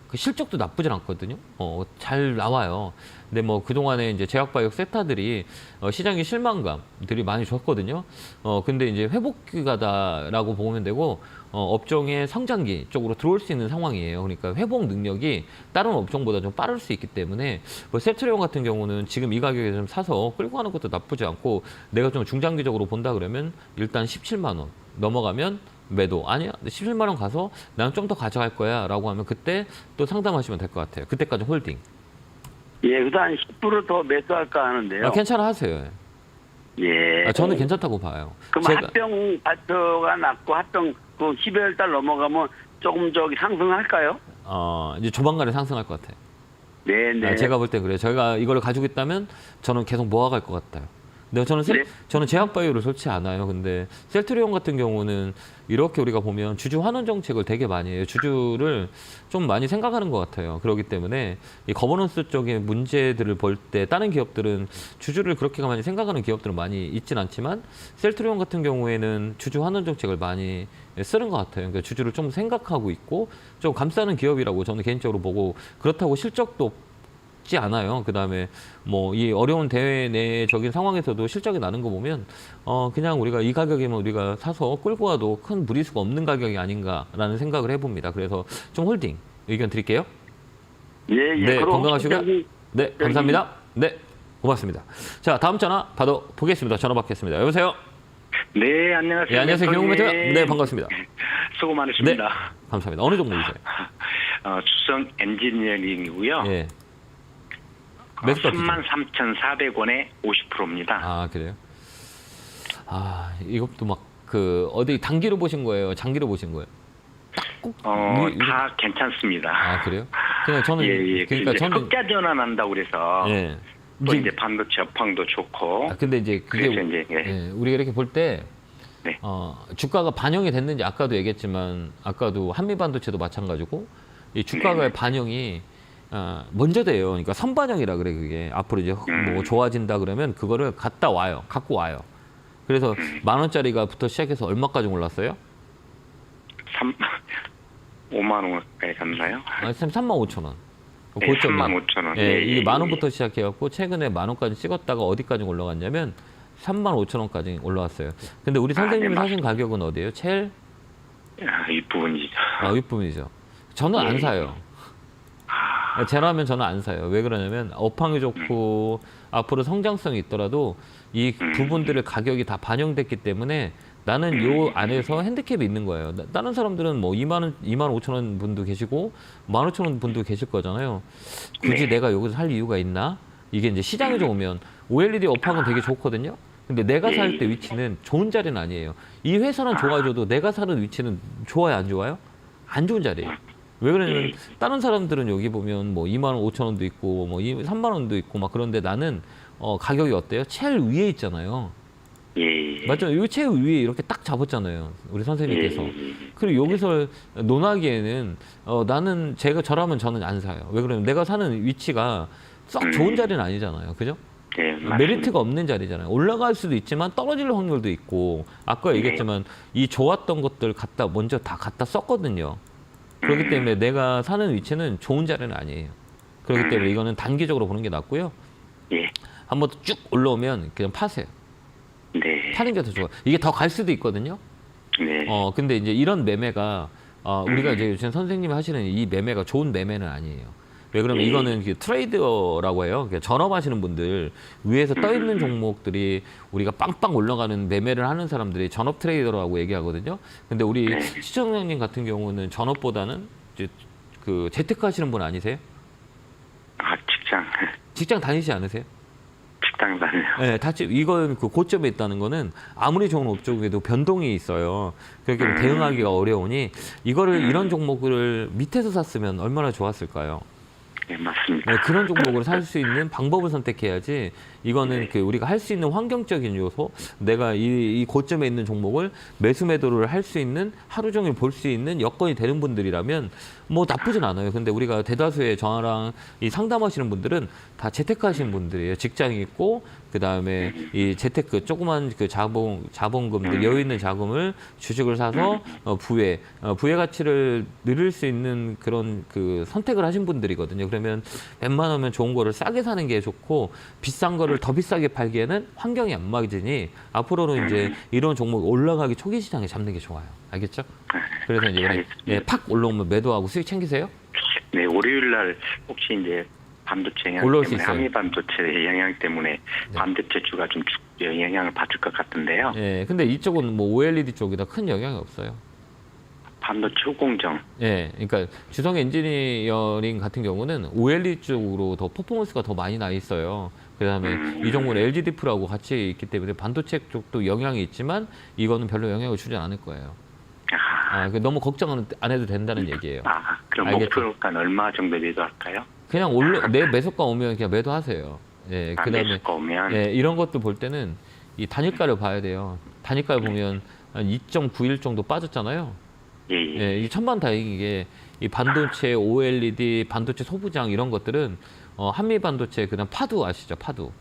그 실적도 나쁘진 않거든요. 잘 나와요. 근데 뭐 그동안에 이제 제약바이오 섹터들이 시장의 실망감들이 많이 줬거든요. 근데 이제 회복기가다라고 보면 되고, 업종의 성장기 쪽으로 들어올 수 있는 상황이에요. 그러니까 회복 능력이 다른 업종보다 좀 빠를 수 있기 때문에 뭐 셀트리온 같은 경우는 지금 이 가격에 좀 사서 끌고 가는 것도 나쁘지 않고, 내가 좀 중장기적으로 본다 그러면 일단 17만 원 넘어가면 매도. 아니야, 17만 원 가서 나는 좀 더 가져갈 거야 라고 하면 그때 또 상담하시면 될 것 같아요. 그때까지 홀딩. 예, 그래서 한 10%더 매수할까 하는데요. 괜찮아 하세요. 예. 저는 괜찮다고 봐요. 그럼 합병 발표가 났고 합병 그 12월 달 넘어가면 조금 상승할까요? 이제 조만간에 상승할 것 같아요. 네. 제가 볼 때 그래요. 저희가 이걸 가지고 있다면 저는 계속 모아갈 것 같아요. 근데 저는 제약바이오를 좋지 않아요. 근데 셀트리온 같은 경우는 이렇게 우리가 보면 주주 환원 정책을 되게 많이 해요. 주주를 좀 많이 생각하는 것 같아요. 그렇기 때문에 이 거버넌스 쪽의 문제들을 볼 때 다른 기업들은 주주를 그렇게 많이 생각하는 기업들은 많이 있진 않지만 셀트리온 같은 경우에는 주주 환원 정책을 많이 쓰는 것 같아요. 그러니까 주주를 좀 생각하고 있고 좀 감싸는 기업이라고 저는 개인적으로 보고, 그렇다고 실적도 지 않아요. 그다음에 뭐 이 어려운 대외 내적인 상황에서도 실적이 나는 거 보면 그냥 우리가 이 가격이면 우리가 사서 끌고 와도 큰 무리수가 없는 가격이 아닌가라는 생각을 해봅니다. 그래서 좀 홀딩 의견 드릴게요. 예. 네, 건강하시고요. 네, 감사합니다. 네, 고맙습니다. 자, 다음 전화 받아보겠습니다. 전화 받겠습니다. 여보세요? 네, 안녕하세요. 네, 안녕하세요. 김용배. 네, 반갑습니다. 수고 많으십니다. 네, 감사합니다. 어느 종목이세요? 주성 엔지니어링이고요. 예. 매수가 33,400원에 50%입니다. 그래요? 이것도 막 어디 단기로 보신 거예요? 장기로 보신 거예요? 다 괜찮습니다. 그래요? 그냥 저는 예. 그러니까 저는 흑자 전환한다고 그래서 예. 또 이제 반도체 업황도 좋고. 근데 이제 그게 우리가 이렇게 볼 때 네. 주가가 반영이 됐는지 아까도 얘기했지만 아까도 한미반도체도 마찬가지고 이 주가의 반영이 먼저 돼요. 그러니까 선반영이라 그래. 그게 앞으로 이제 뭐 좋아진다 그러면 그거를 갖고 와요. 그래서 10,000원짜리가부터 시작해서 얼마까지 올랐어요? 5만 원까지 갔나요? 35,000원. 네, 35,000원. 예, 이게 10,000원부터 시작해갖고 최근에 10,000원까지 찍었다가 어디까지 올라갔냐면 35,000원까지 올라왔어요. 근데 우리 선생님이 사신 가격은 어디예요? 제일 윗부분이죠. 윗부분이죠. 저는 안 사요. 제라면 저는 안 사요. 왜 그러냐면 업황이 좋고 앞으로 성장성이 있더라도 이 부분들의 가격이 다 반영됐기 때문에 나는 요 안에서 핸디캡이 있는 거예요. 다른 사람들은 뭐 25,000원 분도 계시고 15,000원 분도 계실 거잖아요. 굳이 내가 여기서 살 이유가 있나? 이게 이제 시장이 좋으면 OLED 업황은 되게 좋거든요. 근데 내가 살 때 위치는 좋은 자리는 아니에요. 이 회사는 좋아져도 내가 사는 위치는 좋아요, 안 좋아요? 안 좋은 자리예요. 왜 그러냐면 다른 사람들은 여기 보면 뭐 25,000원도 있고 뭐 3만 원도 있고 막 그런데 나는 가격이 어때요? 제일 위에 있잖아요. 예. 맞죠? 여기 제일 위에 이렇게 딱 잡았잖아요. 우리 선생님께서. 그리고 여기서 논하기에는 나는 저라면 저는 안 사요. 왜 그러냐면 내가 사는 위치가 썩 좋은 자리는 아니잖아요. 그죠? 네, 맞습니다. 메리트가 없는 자리잖아요. 올라갈 수도 있지만 떨어질 확률도 있고 아까 얘기했지만 이 좋았던 것들 먼저 다 갖다 썼거든요. 그렇기 때문에 내가 사는 위치는 좋은 자리는 아니에요. 그렇기 때문에 이거는 단기적으로 보는 게 낫고요. 예. 한번 쭉 올라오면 그냥 파세요. 네. 파는 게 더 좋아요. 이게 더 갈 수도 있거든요. 네. 근데 이제 이런 매매가 우리가 이제 요즘 선생님이 하시는 이 매매가 좋은 매매는 아니에요. 왜 그러면 이거는 트레이더라고 해요. 전업하시는 분들 위에서 떠 있는 종목들이 우리가 빵빵 올라가는 매매를 하는 사람들이 전업 트레이더라고 얘기하거든요. 근데 우리 시청자님 같은 경우는 전업보다는 이제 그 재테크하시는 분 아니세요? 아, 직장 다니지 않으세요? 직장 다녀요. 네, 이건 그 고점에 있다는 거는 아무리 좋은 업종에도 변동이 있어요. 그렇기 때문에 대응하기가 어려우니 이런 종목을 밑에서 샀으면 얼마나 좋았을까요? 네, 맞습니다. 네, 그런 종목을 살 수 있는 방법을 선택해야지 이거는 우리가 할 수 있는 환경적인 요소, 내가 이 고점에 있는 종목을 매수매도를 할 수 있는 하루 종일 볼 수 있는 여건이 되는 분들이라면 뭐 나쁘진 않아요. 근데 우리가 대다수의 저랑 이 상담하시는 분들은 다 재테크하시는 분들이에요. 직장이 있고 그다음에 이 재테크 조그만 그 자본금들 여유 있는 자금을 주식을 사서 부의 가치를 늘릴 수 있는 그런 그 선택을 하신 분들이거든요. 그러면 웬만하면 좋은 거를 싸게 사는 게 좋고 비싼 거를 더 비싸게 팔기에는 환경이 안 맞으니 앞으로는 이제 이런 종목 올라가기 초기 시장에 잡는 게 좋아요. 알겠죠? 그래서 이제 팍 올라오면 매도하고 수익 챙기세요. 네, 월요일 날 혹시 이제 반도체 영향 올라올 수 때문에 있어요. 한미 반도체 영향 때문에 반도체 주가 좀 영향을 받을 것 같은데요. 예, 근데 이쪽은 뭐 OLED 쪽이다 큰 영향이 없어요. 반도체 후공정. 예, 그러니까 주성 엔지니어링 같은 경우는 OLED 쪽으로 더 퍼포먼스가 더 많이 나 있어요. 그다음에 이 종목은 LG디프라고 같이 있기 때문에 반도체 쪽도 영향이 있지만 이거는 별로 영향을 주지 않을 거예요. 너무 걱정 안 해도 된다는 얘기예요. 그럼 알겠죠? 목표가 얼마 정도 매도할까요? 그냥 내 매수가 오면 그냥 매도하세요. 예, 그다음에 매수가 오면 이런 것도 볼 때는 이 단일가를 봐야 돼요. 단일가를 보면 한 2.91 정도 빠졌잖아요. 예. 이 천만다행이게 이 반도체, OLED, 반도체 소부장 이런 것들은 한미 반도체 그다음 파두 아시죠? 파두.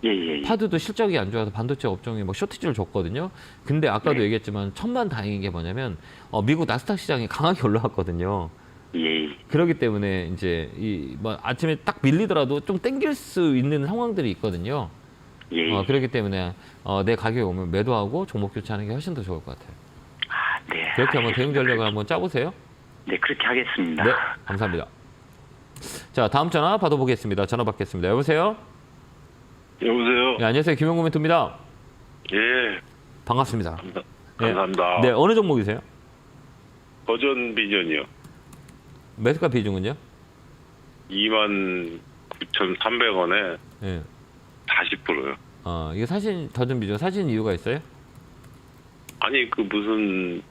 예. 파두도 실적이 안 좋아서 반도체 업종이 뭐 쇼티지를 줬거든요. 근데 아까도 얘기했지만 천만다행인 게 뭐냐면 미국 나스닥 시장이 강하게 올라왔거든요. 예. 그렇기 때문에 이제 뭐 아침에 딱 밀리더라도 좀 땡길 수 있는 상황들이 있거든요. 예. 그렇기 때문에 내 가격이 오면 매도하고 종목 교체하는 게 훨씬 더 좋을 것 같아요. 네. 그렇게 한번 대응 전략을 한번 짜보세요. 네, 그렇게 하겠습니다. 네, 감사합니다. 자, 다음 전화 받아보겠습니다. 전화 받겠습니다. 여보세요? 여보세요? 네, 안녕하세요. 김영구 멘토입니다. 예. 반갑습니다. 감사합니다. 네, 어느 종목이세요? 버전 비전이요. 매수가 비중은요? 29,300원에 예. 40%요. 이게 더전 비중 사신 이유가 있어요? 아니, 무슨,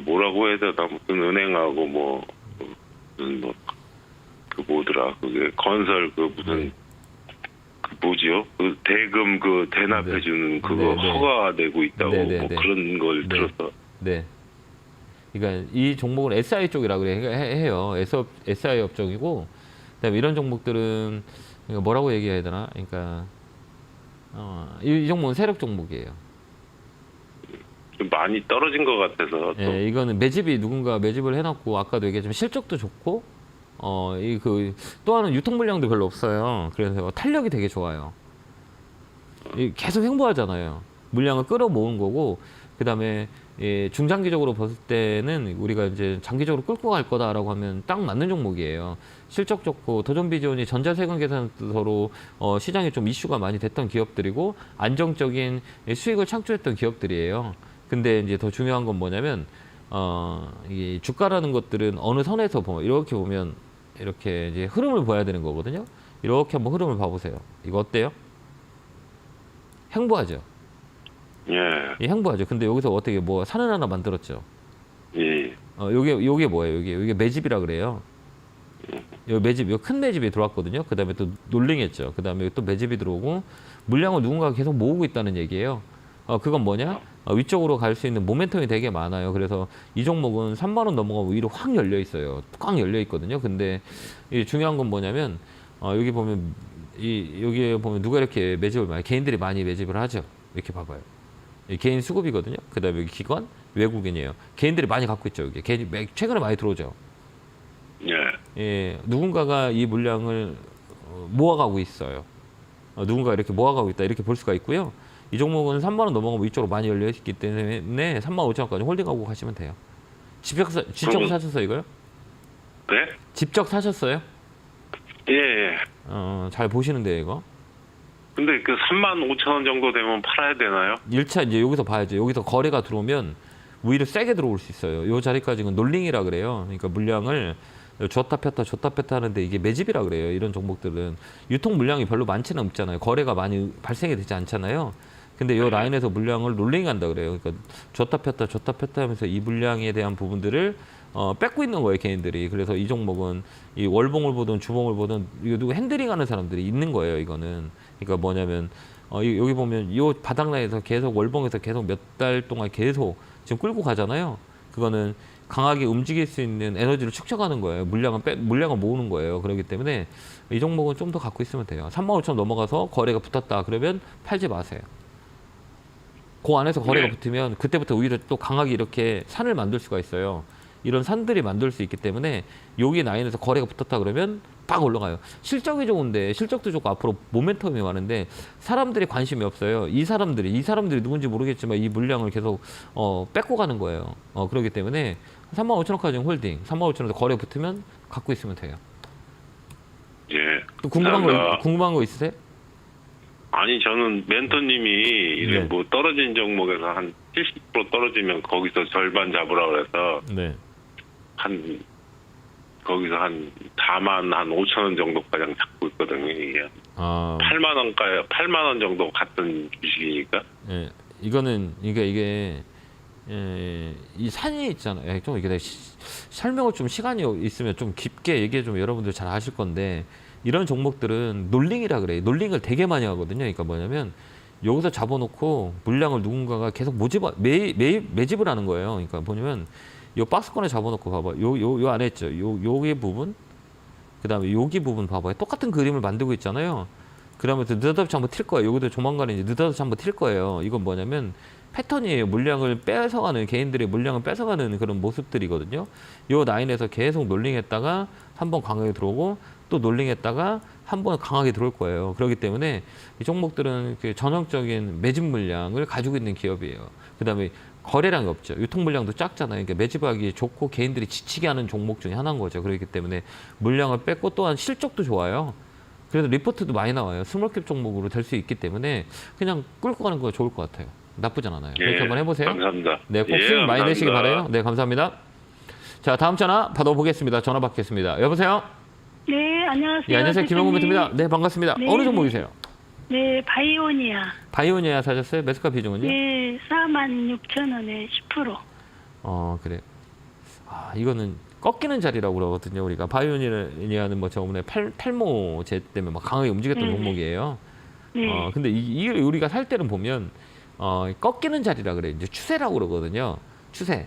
뭐라고 해야 되나, 무슨 은행하고 뭐더라, 그게 건설, 무슨, 뭐지요? 대금 대납해주는 그거 허가되고 있다고, 그런 걸 들어서. 네. 그러니까 이 종목은 SI 쪽이라고 해요. SI 업종이고, 그다음에 이런 종목들은 그러니까 뭐라고 얘기해야 되나? 그러니까 이 종목은 세력 종목이에요. 좀 많이 떨어진 것 같아서. 예, 이거는 누군가 매집을 해놨고 아까도 얘기했지만 실적도 좋고 또 하나는 유통 물량도 별로 없어요. 그래서 탄력이 되게 좋아요. 계속 횡보하잖아요. 물량을 끌어모은 거고 그다음에 중장기적으로 봤을 때는 우리가 이제 장기적으로 끌고 갈 거다라고 하면 딱 맞는 종목이에요. 실적 좋고 도전비전이 전자세금 계산서로 시장에 좀 이슈가 많이 됐던 기업들이고 안정적인 수익을 창출했던 기업들이에요. 근데 이제 더 중요한 건 뭐냐면 이 주가라는 것들은 어느 선에서 이렇게 보면 이렇게 이제 흐름을 봐야 되는 거거든요. 이렇게 한번 흐름을 봐보세요. 이거 어때요? 횡보하죠. 예. 횡보하죠. 근데 여기서 어떻게 산을 하나 만들었죠. 예. 요게 뭐예요? 요게 매집이라 그래요. 요 큰 매집이 들어왔거든요. 그 다음에 또 놀링했죠. 그 다음에 또 매집이 들어오고 물량을 누군가가 계속 모으고 있다는 얘기예요. 그건 뭐냐? 위쪽으로 갈 수 있는 모멘텀이 되게 많아요. 그래서 이 종목은 3만 원 넘어가고 위로 확 열려 있어요. 꽉 열려 있거든요. 근데 중요한 건 뭐냐면 여기 보면 여기에 보면 누가 이렇게 매집을 많이 개인들이 많이 매집을 하죠. 이렇게 봐봐요. 개인 수급이거든요. 그다음에 여기 기관 외국인이에요. 개인들이 많이 갖고 있죠. 여기 개인 최근에 많이 들어오죠. 예, 누군가가 이 물량을 모아가고 있어요. 누군가 이렇게 모아가고 있다 이렇게 볼 수가 있고요. 이 종목은 3만 원 넘어가면 이쪽으로 많이 열려 있기 때문에 3만 5천 원까지 홀딩하고 가시면 돼요. 직접 사셨어요 이거요? 네? 직접 사셨어요? 예. 잘 보시는데 이거. 근데 그 3만 5천 원 정도 되면 팔아야 되나요? 1차 이제 여기서 봐야죠. 여기서 거래가 들어오면 오히려 세게 들어올 수 있어요. 요 자리까지는 놀링이라 그래요. 그러니까 물량을 줬다 폈다 하는데 이게 매집이라 그래요. 이런 종목들은 유통 물량이 별로 많지는 없잖아요. 거래가 많이 발생이 되지 않잖아요. 근데 요 라인에서 물량을 롤링 한다 그래요. 그러니까 줬다 폈다 하면서 이 물량에 대한 부분들을 뺏고 있는 거예요, 개인들이. 그래서 이 종목은 이 월봉을 보든 주봉을 보든 이거 누구 핸들링 하는 사람들이 있는 거예요, 이거는. 그러니까 뭐냐면 여기 보면 이 바닥 라인에서 계속 월봉에서 계속 몇 달 동안 계속 지금 끌고 가잖아요. 그거는 강하게 움직일 수 있는 에너지를 축적하는 거예요. 물량을 모으는 거예요. 그렇기 때문에 이 종목은 좀 더 갖고 있으면 돼요. 35,000원 넘어가서 거래가 붙었다 그러면 팔지 마세요. 그 안에서 거래가 붙으면 그때부터 오히려 또 강하게 이렇게 산을 만들 수가 있어요. 이런 산들이 만들 수 있기 때문에 여기 라인에서 거래가 붙었다 그러면 빡 올라가요. 실적이 좋은데 실적도 좋고 앞으로 모멘텀이 많은데 사람들이 관심이 없어요. 이 사람들이 누군지 모르겠지만 이 물량을 계속 뺏고 가는 거예요. 그렇기 때문에 35,000원까지 홀딩, 35,000원에서 거래 붙으면 갖고 있으면 돼요. 예. 또 궁금한 거 있으세요? 아니 저는 멘토님이 이제 뭐 떨어진 종목에서 한 70% 떨어지면 거기서 절반 잡으라 그래서 거기서 한 4만 한 5천 원 정도 가량 잡고 있거든요. 이게 8만 원 정도 갔던 주식이니까. 예, 이거는 이게 이 산이 있잖아요. 좀 이게 설명을 좀 시간이 있으면 좀 깊게 얘기해 주면 여러분들 잘 아실 건데 이런 종목들은 놀링이라 그래요. 놀링을 되게 많이 하거든요. 그러니까 뭐냐면 여기서 잡아놓고 물량을 누군가가 계속 매집을 하는 거예요. 그러니까 뭐냐면 요 박스권에 잡아놓고 봐봐. 요 안에 있죠. 요기 부분, 그 다음에 여기 부분 봐봐요. 똑같은 그림을 만들고 있잖아요. 그러면서 느닷없이 한번 튈 거예요. 여기도 조만간에 이제 느닷없이 한번 튈 거예요. 이건 뭐냐면 패턴이에요. 물량을 뺏어가는, 개인들의 물량을 뺏어가는 그런 모습들이거든요. 요 라인에서 계속 놀링했다가 한번 강하게 들어오고 또 놀링했다가 한번 강하게 들어올 거예요. 그렇기 때문에 이 종목들은 그 전형적인 매집 물량을 가지고 있는 기업이에요. 그 다음에 거래량이 없죠. 유통 물량도 작잖아요. 그러니까 매집하기 좋고 개인들이 지치게 하는 종목 중에 하나인 거죠. 그렇기 때문에 물량을 뺏고 또한 실적도 좋아요. 그래서 리포트도 많이 나와요. 스몰캡 종목으로 될 수 있기 때문에 그냥 끌고 가는 거 좋을 것 같아요. 나쁘진 않아요. 그렇게 한번 해보세요. 감사합니다. 네, 꼭 수익 많이 내시기 바라요. 네, 감사합니다. 자, 다음 전화 받아보겠습니다. 전화 받겠습니다. 여보세요? 네, 안녕하세요. 네, 안녕하세요. 김영구 멘토입니다. 네, 반갑습니다. 네. 어느 종목이세요? 네, 바이오니아. 바이오니아 사셨어요? 매수가 비중은요? 네, 46,000원에 10%. 그래. 이거는 꺾이는 자리라고 그러거든요. 우리가 바이오니아는 뭐 저번에 탈모제 때문에 막 강하게 움직였던 종목이에요. 네. 근데 이게 우리가 살 때는 보면 꺾이는 자리라 그래요. 이제 추세라고 그러거든요. 추세.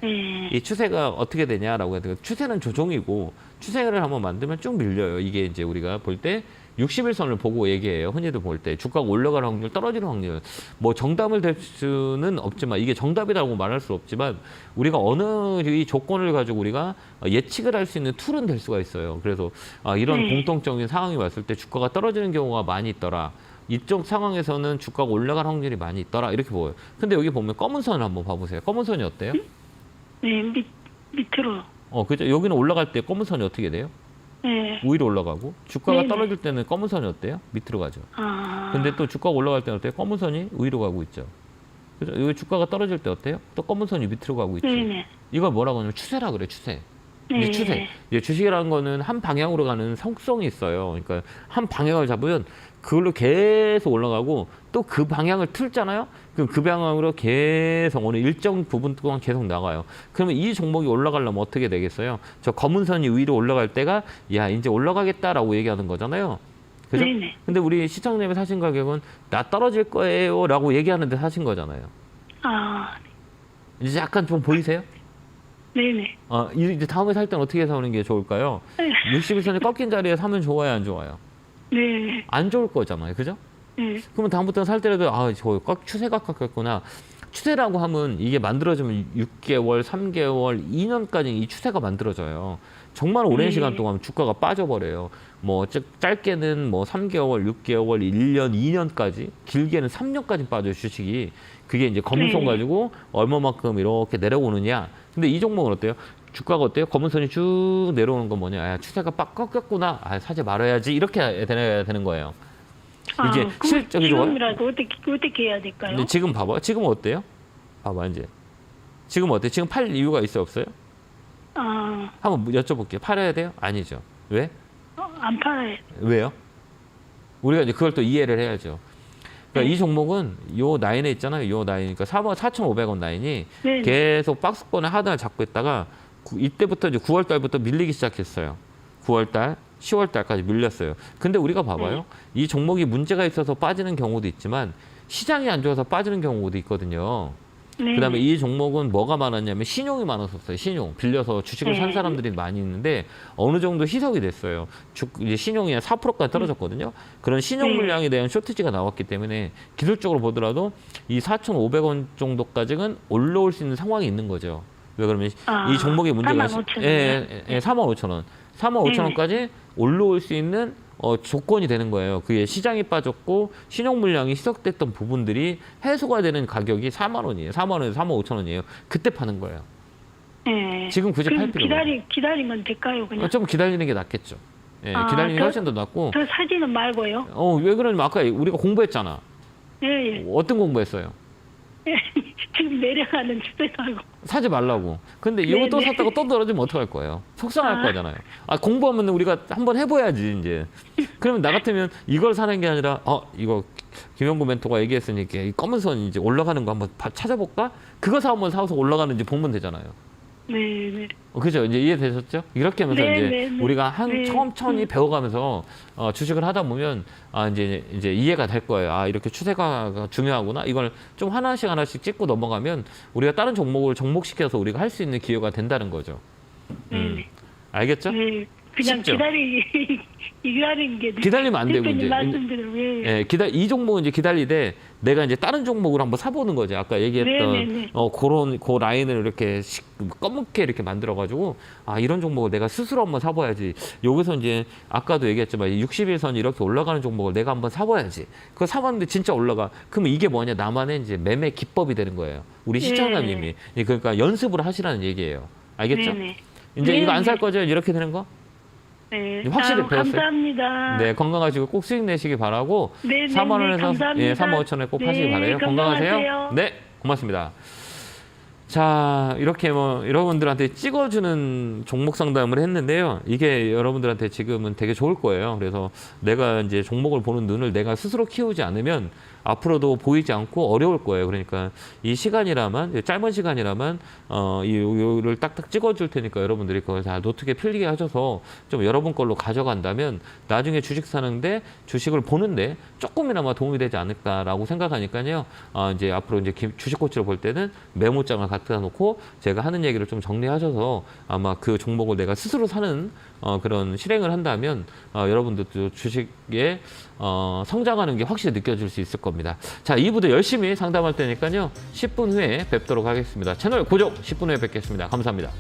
이 추세가 어떻게 되냐라고 해야 되나? 추세는 조종이고 추세를 한번 만들면 쭉 밀려요. 이게 이제 우리가 볼 때 60일선을 보고 얘기해요. 흔히들 볼 때 주가가 올라갈 확률, 떨어지는 확률. 뭐 정답을 될 수는 없지만 이게 정답이라고 말할 수 없지만 우리가 어느 이 조건을 가지고 우리가 예측을 할 수 있는 툴은 될 수가 있어요. 그래서 이런 공통적인 상황이 왔을 때 주가가 떨어지는 경우가 많이 있더라. 이쪽 상황에서는 주가가 올라갈 확률이 많이 있더라. 이렇게 보여요. 근데 여기 보면 검은 선을 한번 봐보세요. 검은 선이 어때요? 네, 밑으로. 그죠? 여기는 올라갈 때 검은 선이 어떻게 돼요? 네. 위로 올라가고 주가가 네네. 떨어질 때는 검은 선이 어때요? 밑으로 가죠. 아. 근데 또 주가가 올라갈 때는 어때요? 검은 선이 위로 가고 있죠. 그죠? 여기 주가가 떨어질 때 어때요? 또 검은 선이 밑으로 가고 있죠. 네네. 이걸 뭐라고 하냐면 추세라 그래, 추세. 네. 이제 추세. 이제 주식이라는 거는 한 방향으로 가는 속성이 있어요. 그러니까 한 방향을 잡으면 그걸로 계속 올라가고 또 그 방향을 틀잖아요. 그럼 그 방향으로 계속 어느 일정 부분 동안 계속 나가요. 그러면 이 종목이 올라가려면 어떻게 되겠어요? 저 검은 선이 위로 올라갈 때가 야 이제 올라가겠다라고 얘기하는 거잖아요. 그죠? 네네. 근데 우리 시청자님이 사신 가격은 나 떨어질 거예요라고 얘기하는데 사신 거잖아요. 아. 이제 약간 좀 보이세요? 네네. 이제 다음에 살 때는 어떻게 사는 게 좋을까요? 60일선이 꺾인 자리에 사면 좋아요, 안 좋아요? 네. 안 좋을 거잖아요. 그죠? 네. 그러면 다음부터는 살 때라도 저 꽉 추세가 깎였구나. 추세라고 하면 이게 만들어지면 6개월, 3개월, 2년까지 이 추세가 만들어져요. 정말 오랜 시간 동안 주가가 빠져버려요. 뭐 짧게는 뭐 3개월, 6개월, 1년, 2년까지, 길게는 3년까지 빠져요, 주식이. 그게 이제 검은손 가지고 얼마만큼 이렇게 내려오느냐. 근데 이 종목은 어때요? 주가가 어때요? 검은선이 쭉 내려오는 건 뭐냐? 추세가 빡 꺾였구나. 사지 말아야지. 이렇게 해야 되는 거예요. 이제 실적이 좋아요. 지금이라도 어떻게 해야 될까요? 근데 지금 봐봐. 지금 어때요? 봐봐 이제. 지금 어때? 지금 팔 이유가 있어요, 없어요? 한번 여쭤볼게요. 팔아야 돼요? 아니죠. 왜? 안 팔아요. 왜요? 우리가 이제 그걸 또 이해를 해야죠. 그러니까 이 종목은 요 라인에 있잖아요. 요 라인. 그러니까 4,500원 라인이 네. 계속 박스권에 하단을 잡고 있다가 이때부터 이제 9월 달부터 밀리기 시작했어요. 9월 달, 10월 달까지 밀렸어요. 근데 우리가 봐봐요. 이 종목이 문제가 있어서 빠지는 경우도 있지만 시장이 안 좋아서 빠지는 경우도 있거든요. 네. 그다음에 이 종목은 뭐가 많았냐면 신용이 많았었어요. 신용. 빌려서 주식을 산 사람들이 많이 있는데 어느 정도 희석이 됐어요. 이제 신용이 4%까지 떨어졌거든요. 그런 신용 물량에 대한 쇼티지가 나왔기 때문에 기술적으로 보더라도 이 4,500원 정도까지는 올라올 수 있는 상황이 있는 거죠. 왜 그러면 이 종목의 문제가 45,000원. 45,000원까지 올라올 수 있는 조건이 되는 거예요. 그게 시장이 빠졌고 신용 물량이 희석됐던 부분들이 해소가 되는 가격이 4만 원이에요. 4만 원에서 45,000원이에요. 그때 파는 거예요. 네. 지금 굳이 팔 필요가 없어요. 기다리면 될까요, 그냥? 좀 기다리는 게 낫겠죠. 예, 기다리는 게 훨씬 더 낫고. 저 사지는 말고요. 왜 그러냐면 아까 우리가 공부했잖아. 예. 어떤 공부했어요? 지금 내려가는 추세라고. 사지 말라고. 근데 이거 또 샀다고 또 떨어지면 어떡할 거예요? 속상할 거잖아요. 공부하면 우리가 한번 해봐야지, 이제. 그러면 나 같으면 이걸 사는 게 아니라, 이거 김영구 멘토가 얘기했으니까 이 검은 선 이제 올라가는 거 한번 찾아볼까? 그거 한번 사서 올라가는지 보면 되잖아요. 네. 그죠? 이제 이해되셨죠? 이렇게 하면서 이제 우리가 천천히 배워가면서 주식을 하다 보면 이제 이해가 될 거예요. 이렇게 추세가 중요하구나. 이걸 좀 하나씩 찍고 넘어가면 우리가 다른 종목을 접목시켜서 우리가 할 수 있는 기회가 된다는 거죠. 알겠죠? 네. 그냥 쉽죠? 기다리는 게 기다리면 안 되고 이제 말씀대로 이 종목은 이제 기다리되 내가 이제 다른 종목을 한번 사보는 거죠. 아까 얘기했던 그 라인을 이렇게 검게 이렇게 만들어 가지고 이런 종목을 내가 스스로 한번 사봐야지. 여기서 이제 아까도 얘기했지만 60일선이 이렇게 올라가는 종목을 내가 한번 사봐야지. 그거 사봤는데 진짜 올라가. 그러면 이게 뭐냐? 나만의 이제 매매 기법이 되는 거예요. 우리 시청자님이. 그러니까 연습을 하시라는 얘기예요. 알겠죠? 이제 이거 안 살 거죠? 이렇게 되는 거? 네. 확실히 배웠어요. 감사합니다. 네, 건강하시고 꼭 수익 내시기 바라고 4만 원에서 35,000원에 꼭 파시기 바라요. 건강하세요. 네, 고맙습니다. 자, 이렇게 여러분들한테 찍어주는 종목 상담을 했는데요. 이게 여러분들한테 지금은 되게 좋을 거예요. 그래서 내가 이제 종목을 보는 눈을 내가 스스로 키우지 않으면 앞으로도 보이지 않고 어려울 거예요. 그러니까 이 시간이라만, 짧은 시간이라만, 이를 딱딱 찍어줄 테니까 여러분들이 그걸 다 노트에 필기게 하셔서 좀 여러분 걸로 가져간다면 나중에 주식 사는데, 주식을 보는데 조금이나마 도움이 되지 않을까라고 생각하니까요. 이제 앞으로 이제 주식 코치를 볼 때는 메모장을 갖다 놓고 제가 하는 얘기를 좀 정리하셔서 아마 그 종목을 내가 스스로 사는 그런 실행을 한다면 여러분들도 주식에 성장하는 게 확실히 느껴질 수 있을 겁니다. 자, 2부도 열심히 상담할 테니까요. 10분 후에 뵙도록 하겠습니다. 채널 고정 10분 후에 뵙겠습니다. 감사합니다.